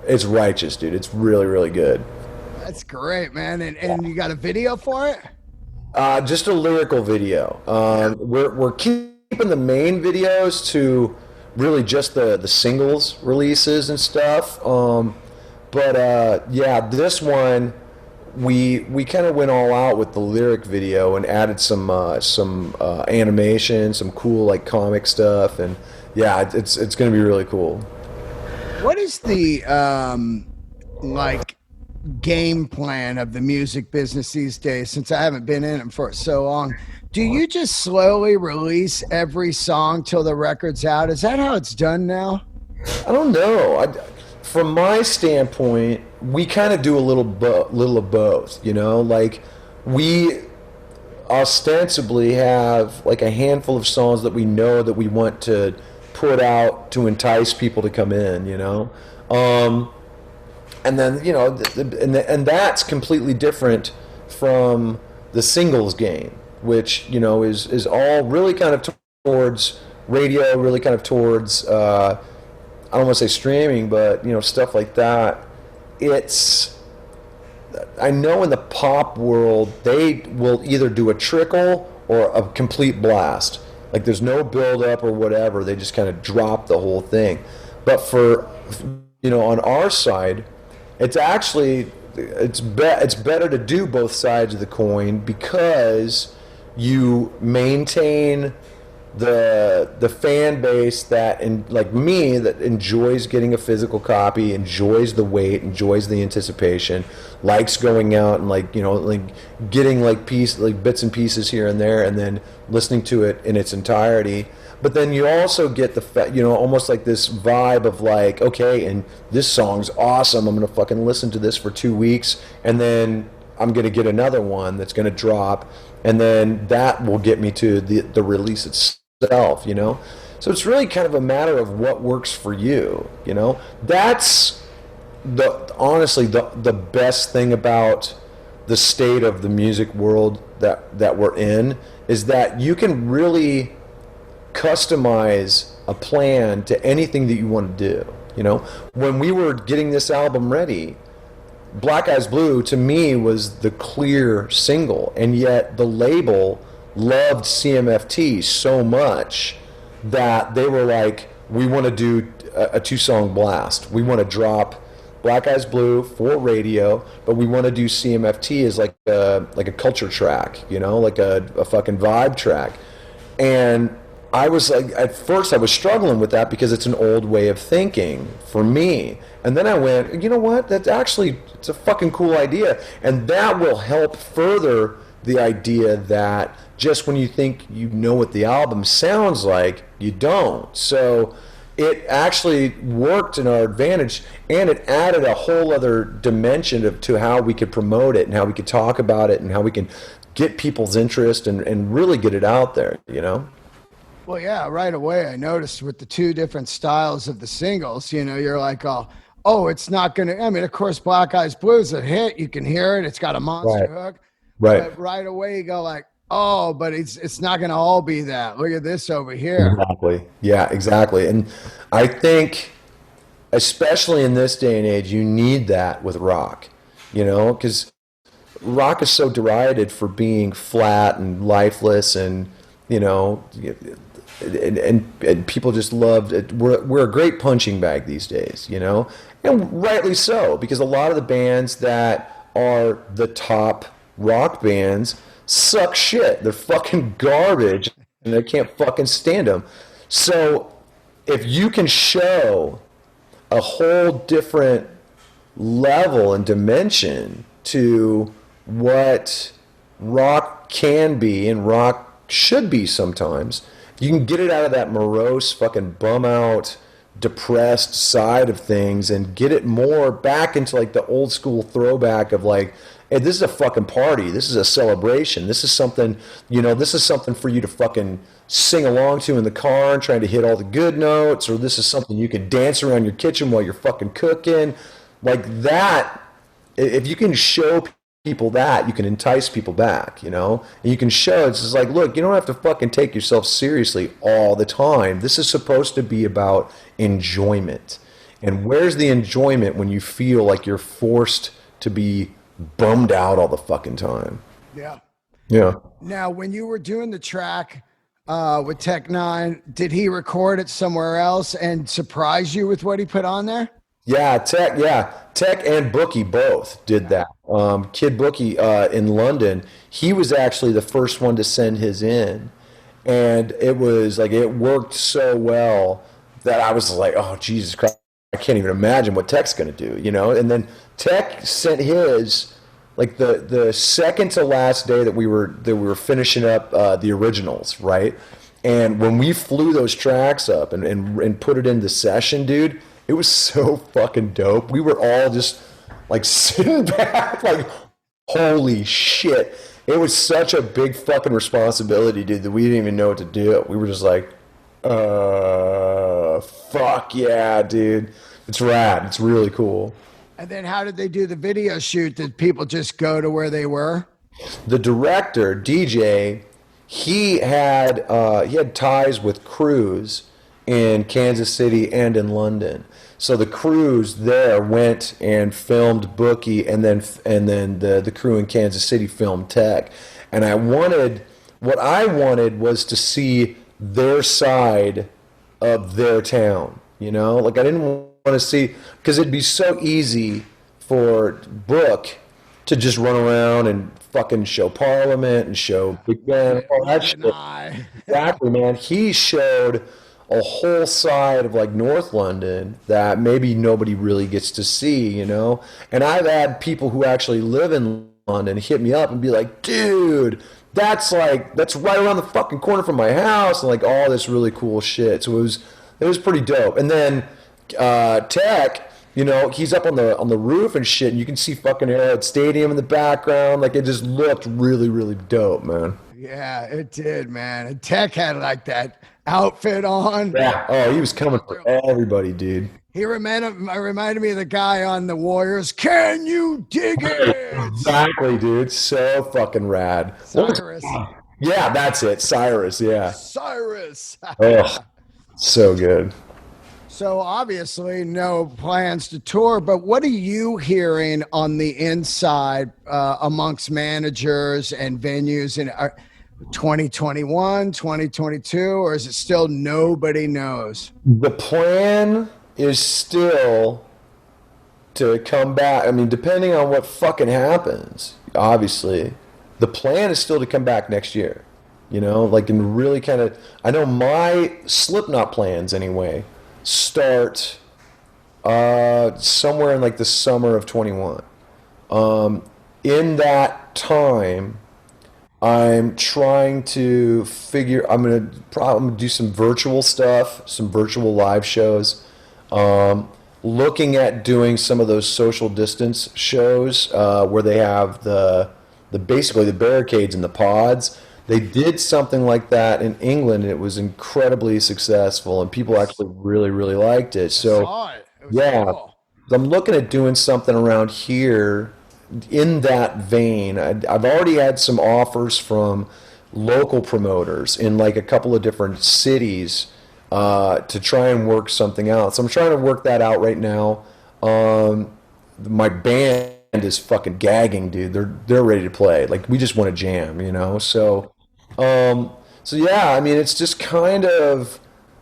B: it's righteous, dude. It's really, really good.
A: That's great, man. And you got a video for it?
B: Just a lyrical video. We're keeping the main videos to really just the singles releases and stuff. But this one we kind of went all out with the lyric video and added some animation, some cool like comic stuff, and yeah, it's going to be really cool.
A: What is the like game plan of the music business these days? Since I haven't been in it for so long, do you just slowly release every song till the record's out? Is that how it's done now?
B: I don't know. From my standpoint, we kind of do a little of both. You know, like we ostensibly have like a handful of songs that we know that we want to put out to entice people to come in. You know, and then you know, and that's completely different from the singles game, which you know is all really kind of towards radio, really kind of towards. I don't want to say streaming, but you know, stuff like that. It's I know in the pop world they will either do a trickle or a complete blast. Like there's no build up or whatever. They just kind of drop the whole thing. But for you know, on our side, it's actually it's better to do both sides of the coin because you maintain the fan base that like me that enjoys getting a physical copy, enjoys the wait, enjoys the anticipation, likes going out and like you know like getting like bits and pieces here and there, and then listening to it in its entirety. But then you also get you know, almost like this vibe of like, okay, and this song's awesome. I'm gonna fucking listen to this for 2 weeks, and then I'm gonna get another one that's gonna drop, and then that will get me to the release itself, you know. So it's really kind of a matter of what works for you, you know. That's honestly the best thing about the state of the music world that we're in is that you can really customize a plan to anything that you want to do. You know, when we were getting this album ready, Black Eyes Blue to me was the clear single, and yet the label loved CMFT so much that they were like, we want to do a 2-song blast. We want to drop Black Eyes Blue for radio, but we want to do CMFT as like a culture track, you know, like a fucking vibe track. And I was like, at first I was struggling with that because it's an old way of thinking for me. And then I went, you know what? That's actually, it's a fucking cool idea. And that will help further the idea that just when you think you know what the album sounds like, you don't. So it actually worked in our advantage, and it added a whole other dimension to how we could promote it and how we could talk about it and how we can get people's interest and really get it out there, you know?
A: Well, yeah, right away I noticed with the two different styles of the singles, you know, you're like, oh, it's not going to, I mean, of course, Black Eyes Blue is a hit. You can hear it. It's got a monster hook.
B: Right.
A: But right away you go like, oh, but it's not going to all be that. Look at this over here.
B: Exactly. Yeah, exactly. And I think, especially in this day and age, you need that with rock, you know, because rock is so derided for being flat and lifeless and, you know, and people just loved it. We're a great punching bag these days, you know, and rightly so, because a lot of the bands that are the top rock bands suck shit. They're fucking garbage, and I can't fucking stand them. So if you can show a whole different level and dimension to what rock can be and rock should be sometimes, you can get it out of that morose, fucking bum out, depressed side of things and get it more back into like the old school throwback of like, hey, this is a fucking party. This is a celebration. This is something, you know, this is something for you to fucking sing along to in the car and trying to hit all the good notes, or this is something you can dance around your kitchen while you're fucking cooking. Like that, if you can show people that, you can entice people back, you know? And you can show, it's just like, look, you don't have to fucking take yourself seriously all the time. This is supposed to be about enjoyment. And where's the enjoyment when you feel like you're forced to be bummed out all the fucking time?
A: Yeah.
B: Yeah.
A: Now, when you were doing the track with Tech Nine, did he record it somewhere else and surprise you with what he put on there?
B: Yeah, Tech and Bookie both did that. Kid Bookie in London, he was actually the first one to send his in, and it was like it worked so well that I was like, oh Jesus Christ, I can't even imagine what Tech's going to do, you know. And then Tech sent his like the second to last day that we were finishing up the originals, right? And when we flew those tracks up and put it in the session, dude, it was so fucking dope. We were all just like sitting back, like, holy shit. It was such a big fucking responsibility, dude, that we didn't even know what to do. We were just like, fuck yeah, dude. It's rad. It's really cool.
A: And then how did they do the video shoot? Did people just go to where they were?
B: The director, DJ, he had ties with crews in Kansas City and in London. So the crews there went and filmed Bookie, and then the crew in Kansas City filmed Tech. And what I wanted was to see their side of their town. You know, like I didn't want to see, because it'd be so easy for Book to just run around and fucking show Parliament and show Big Ben, all that shit. Exactly, man. He showed a whole side of like North London that maybe nobody really gets to see, you know? And I've had people who actually live in London hit me up and be like, dude, that's right around the fucking corner from my house, and like all this really cool shit. So it was pretty dope. And then Tech, you know, he's up on the roof and shit, and you can see fucking Arrowhead Stadium in the background. Like it just looked really, really dope, man.
A: Yeah, it did, man. And Tech had like that outfit on.
B: Yeah. Oh, he was coming for everybody, dude.
A: He reminded me of the guy on the Warriors. Can you dig it?
B: Exactly, dude. So fucking rad.
A: Cyrus.
B: Yeah, that's it. Cyrus, yeah.
A: Cyrus.
B: Oh, so good.
A: So obviously no plans to tour, but what are you hearing on the inside amongst managers and venues in 2021, 2022, or is it still nobody knows?
B: The plan is still to come back. I mean, depending on what fucking happens, obviously, the plan is still to come back next year. You know, like, and really kind of, I know my Slipknot plans anyway start somewhere in like the summer of 21. In that time, I'm trying to figure. I'm gonna do some virtual stuff, some virtual live shows. Looking at doing some of those social distance shows where they have the basically the barricades and the pods. They did something like that in England, and it was incredibly successful, and people actually really, really liked it. So, yeah,
A: cool.
B: I'm looking at doing something around here in that vein. I've already had some offers from local promoters in like a couple of different cities to try and work something out. So I'm trying to work that out right now. My band is fucking gagging, dude. They're ready to play. Like we just want to jam, you know. So yeah, I mean, it's just kind of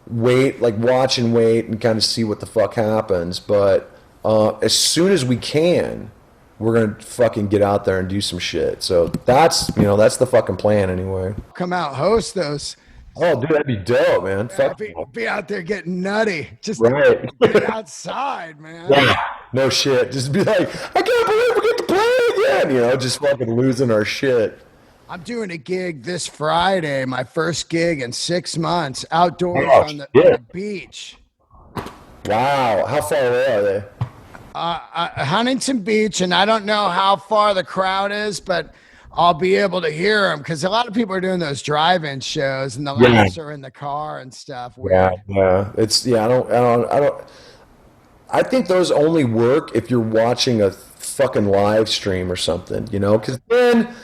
B: watch and wait and kind of see what the fuck happens. But as soon as we can, we're gonna fucking get out there and do some shit. So that's the fucking plan anyway.
A: Come out, host those.
B: Oh, dude, that'd be dope, man. Fuck.
A: Be out there getting nutty. Just
B: right.
A: Get outside, man.
B: Yeah, no shit. Just be like, I can't believe we get to play again. You know, just fucking losing our shit.
A: I'm doing a gig this Friday, my first gig in 6 months, outdoors on the beach.
B: Wow. How far away are they?
A: Huntington Beach, and I don't know how far the crowd is, but I'll be able to hear them because a lot of people are doing those drive-in shows, and the laughs are in the car and stuff.
B: Weird. Yeah. I don't. I think those only work if you're watching a fucking live stream or something, you know, because then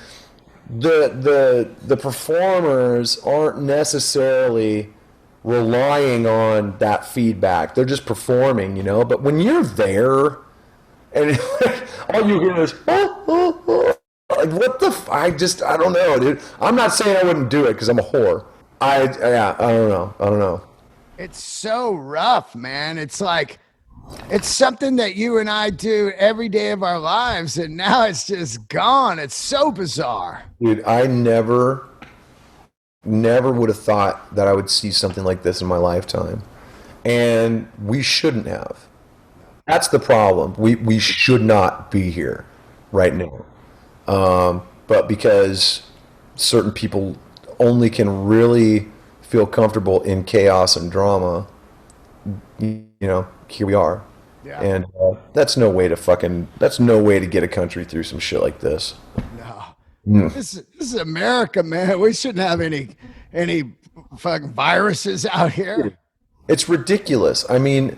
B: the performers aren't necessarily relying on that feedback. They're just performing, you know. But when you're there and all you hear is like what the I don't know, dude. I'm not saying I wouldn't do it because I'm a whore. I don't know.
A: It's so rough, man. It's like It's something that you and I do every day of our lives, and now it's just gone. It's so bizarre.
B: Dude, I never would have thought that I would see something like this in my lifetime. And we shouldn't have. That's the problem. We should not be here right now. But because certain people only can really feel comfortable in chaos and drama, here we are.
A: Yeah.
B: And that's no way to get a country through some shit like this.
A: No. This is America, man. We shouldn't have any fucking viruses out here.
B: It's ridiculous. I mean,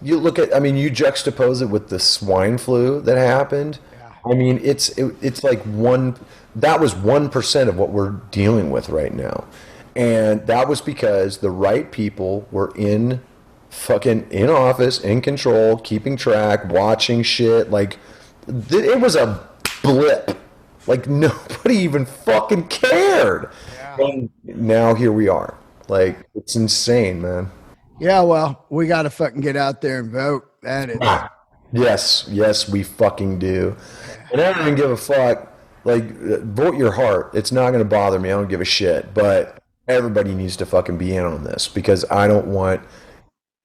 B: you juxtapose it with the swine flu that happened.
A: Yeah.
B: I mean, it's like that was 1% of what we're dealing with right now. And that was because the right people were in office, in control, keeping track, watching shit. Like, it was a blip. Like, nobody even fucking cared.
A: Yeah.
B: And now here we are. Like, it's insane, man.
A: Yeah, well, we got to fucking get out there and vote. That is.
B: Yes, we fucking do. And I don't even give a fuck. Like, vote your heart. It's not going to bother me. I don't give a shit. But everybody needs to fucking be in on this because I don't want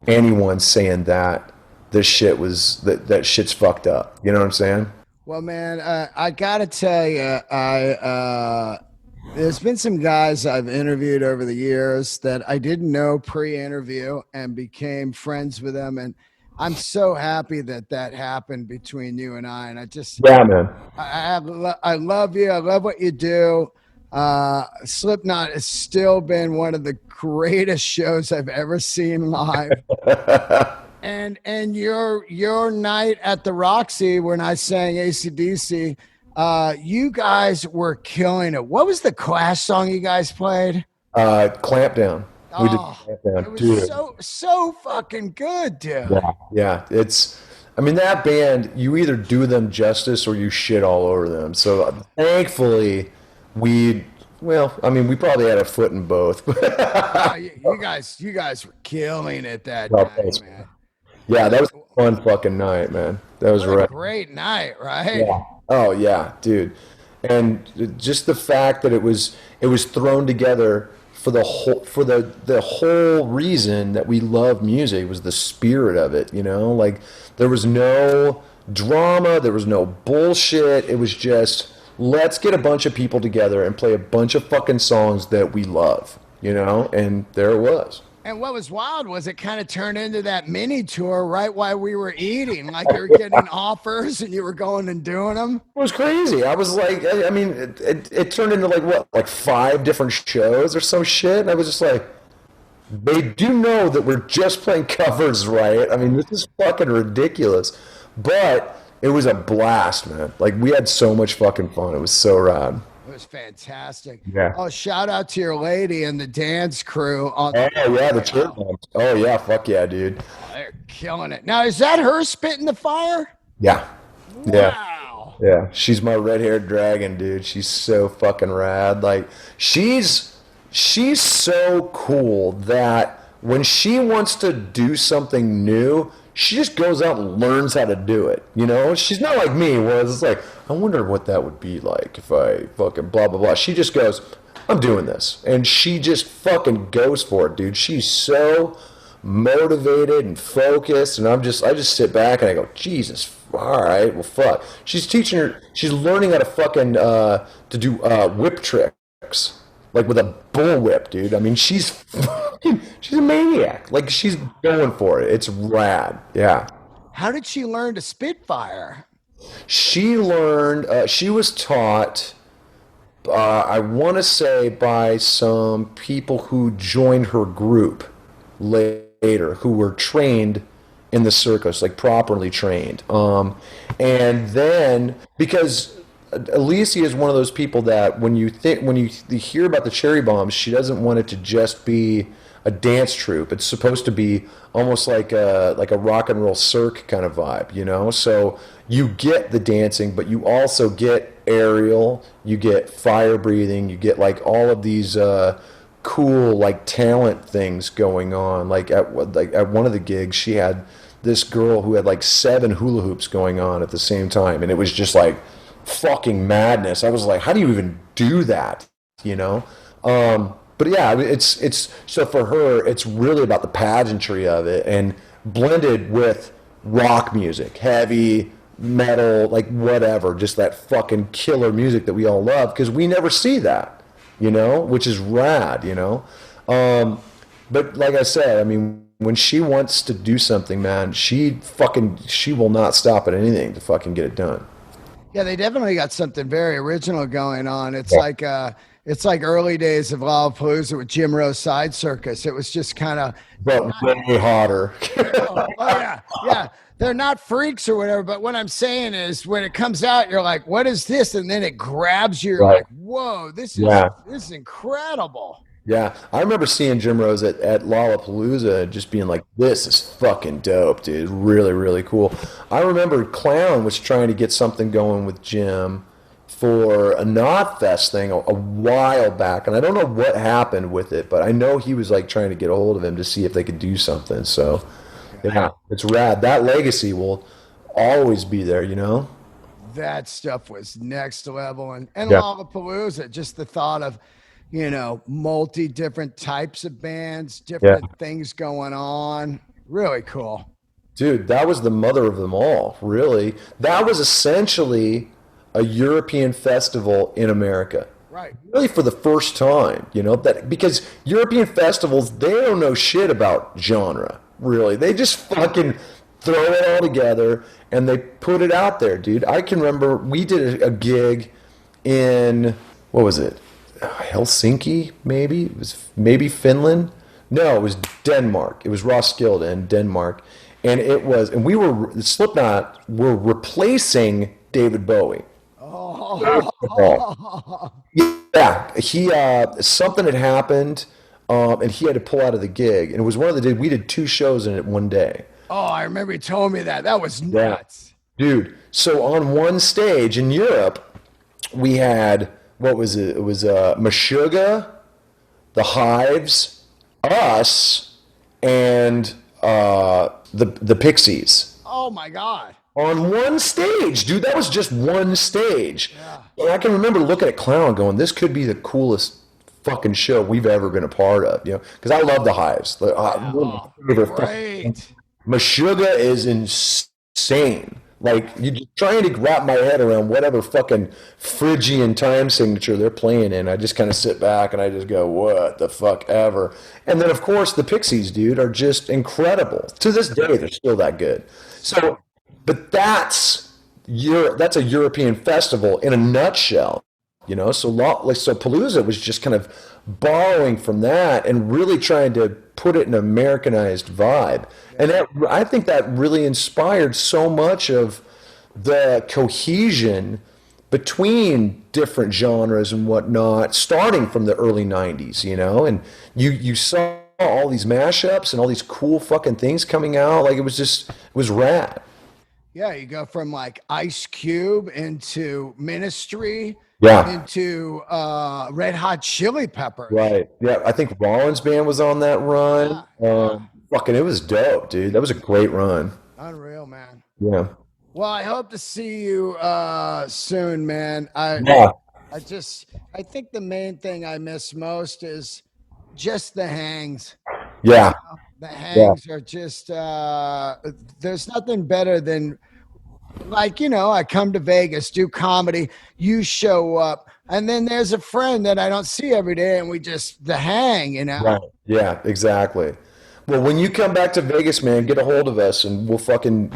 B: anyone saying that this shit that shit's fucked up. You know what I'm saying?
A: Well, man, I gotta tell you, there's been some guys I've interviewed over the years that I didn't know pre-interview and became friends with them, and I'm so happy that happened between you and I. And
B: Yeah, man.
A: I love you. I love what you do. Slipknot has still been one of the greatest shows I've ever seen live. And your night at the Roxy when I sang AC/DC, you guys were killing it. What was the Clash song you guys played?
B: Clamp Down. We did Clamp Down.
A: It was
B: Dude.
A: so fucking good, dude.
B: Yeah. I mean, that band, you either do them justice or you shit all over them. So thankfully, we probably had a foot in both.
A: You guys were killing it that night, man.
B: Yeah, that was a fun fucking night, man. That was
A: a great night, right?
B: Yeah. Oh yeah, dude. And just the fact that it was thrown together for the whole reason that we love music was the spirit of it, Like, there was no drama, there was no bullshit. It was just, let's get a bunch of people together and play a bunch of fucking songs that we love, And there it was.
A: And what was wild was it kind of turned into that mini tour right while we were eating. Like, you were getting offers and you were going and doing them.
B: It was crazy. I was like, I mean, it turned into like 5 different shows or some shit. And I was just like, they do know that we're just playing covers, right? I mean, this is fucking ridiculous. But it was a blast, man. Like, we had so much fucking fun. It was so rad.
A: It was fantastic.
B: Yeah.
A: Oh, shout out to your lady and the dance crew.
B: The church bombs. Oh, yeah. Fuck yeah, dude.
A: Oh, they're killing it. Now, is that her spitting the fire?
B: Yeah.
A: Wow.
B: Yeah. She's my red-haired dragon, dude. She's so fucking rad. Like, she's so cool that when she wants to do something new, she just goes out and learns how to do it. She's not like me, where it's like, I wonder what that would be like if I fucking blah, blah, blah. She just goes, I'm doing this. And she just fucking goes for it, dude. She's so motivated and focused. And I just sit back and I go, Jesus, all right, well, fuck. She's learning how to fucking, to do whip tricks. Like, with a bullwhip, dude. I mean, she's a maniac. Like, she's going for it. It's rad. Yeah.
A: How did she learn to spit fire?
B: She learned, she was taught, I want to say, by some people who joined her group later, who were trained in the circus, like properly trained. And then, because Alicia is one of those people that when you hear about the Cherry Bombs, she doesn't want it to just be a dance troupe. It's supposed to be almost like a rock and roll cirque kind of vibe, So you get the dancing, but you also get aerial, you get fire breathing, you get like all of these cool like talent things going on. Like at one of the gigs, she had this girl who had like 7 hula hoops going on at the same time, and it was just like fucking madness. I was like, how do you even do that? You know? But yeah, it's so for her, it's really about the pageantry of it, and blended with rock music, heavy metal, like whatever, just that fucking killer music that we all love because we never see that, which is rad, But like I said, I mean, when she wants to do something, man, she will not stop at anything to fucking get it done.
A: Yeah, they definitely got something very original going on.
B: Yeah.
A: It's like early days of Lollapalooza with Jim Rose Side Circus. It was just kind of,
B: But way hotter.
A: oh yeah, yeah. They're not freaks or whatever, but what I'm saying is when it comes out, you're like, what is this? And then it grabs you. You're
B: Right.
A: like, whoa, this
B: Yeah.
A: is incredible.
B: Yeah, I remember seeing Jim Rose at Lollapalooza and just being like, this is fucking dope, dude. Really, really cool. I remember Clown was trying to get something going with Jim for a Knotfest thing a while back, and I don't know what happened with it, but I know he was like trying to get a hold of him to see if they could do something. So, yeah, it's rad. That legacy will always be there,
A: That stuff was next level. And
B: Yeah.
A: Lollapalooza, just the thought of, multi different types of bands,
B: Yeah.
A: different things going on. Really cool.
B: Dude, that was the mother of them all, really. That was essentially a European festival in America.
A: Right.
B: Really for the first time, that because European festivals, they don't know shit about genre, really. They just fucking throw it all together and they put it out there, dude. I can remember we did a gig in, what was it? Helsinki, maybe? It was maybe Finland. No, it was Denmark. It was Roskilde in Denmark. And Slipknot were replacing David Bowie.
A: Oh.
B: Yeah, something had happened, and he had to pull out of the gig. And it was one of the days we did 2 shows in it one day.
A: Oh, I remember you told me that. That was nuts.
B: Dude. So on one stage in Europe, we had, what was it? It was Meshuggah, the Hives, us, and the Pixies.
A: Oh my God.
B: On one stage, dude. That was just one stage.
A: Yeah.
B: And I can remember looking at Clown going, this could be the coolest fucking show we've ever been a part of, because I love the Hives. One of my favorite
A: Great.
B: Meshuggah is insane. Like, you're just trying to wrap my head around whatever fucking Phrygian time signature they're playing in. I just kind of sit back and I just go, what the fuck ever. And then, of course, the Pixies, dude, are just incredible. To this day, they're still that good. So, but that's a European festival in a nutshell, So Palooza was just kind of borrowing from that and really trying to put it in an Americanized vibe. And I think that really inspired so much of the cohesion between different genres and whatnot, starting from the early 90s, and you saw all these mashups and all these cool fucking things coming out. Like, it was rad.
A: Yeah, you go from like Ice Cube into Ministry,
B: Yeah.
A: into Red Hot Chili Peppers.
B: Right. Yeah. I think Rollins band was on that run.
A: Yeah.
B: Fucking, it was dope, dude. That was a great run.
A: Unreal, man.
B: Yeah.
A: Well, I hope to see you soon, man.
B: Yeah.
A: I think the main thing I miss most is just the hangs.
B: Yeah.
A: The hangs are just there's nothing better than, like, I come to Vegas, do comedy, you show up, and then there's a friend that I don't see every day, and we just the hang.
B: Right. Yeah, exactly. Well, when you come back to Vegas, man, get a hold of us and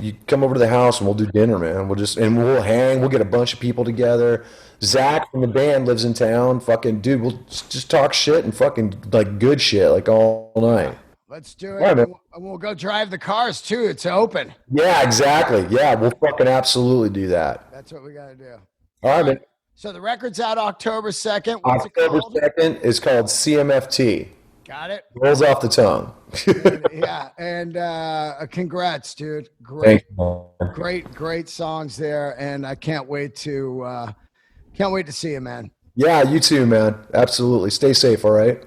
B: you come over to the house and we'll do dinner, man. We'll hang, we'll get a bunch of people together. Zach from the band lives in town. Fucking dude, we'll just talk shit and fucking like good shit like all night.
A: Let's do it.
B: All right, man.
A: And we'll go drive the cars too. It's open.
B: Yeah, exactly. Yeah, we'll fucking absolutely do that.
A: That's what we got to do.
B: All right, man.
A: So the record's out October 2nd. What's it
B: October
A: called?
B: 2nd is called CMFT.
A: Got it.
B: Rolls off the tongue.
A: Yeah. And congrats, dude.
B: Thanks,
A: Great songs there. And I can't wait to see you, man.
B: Yeah, you too, man. Absolutely. Stay safe, all right?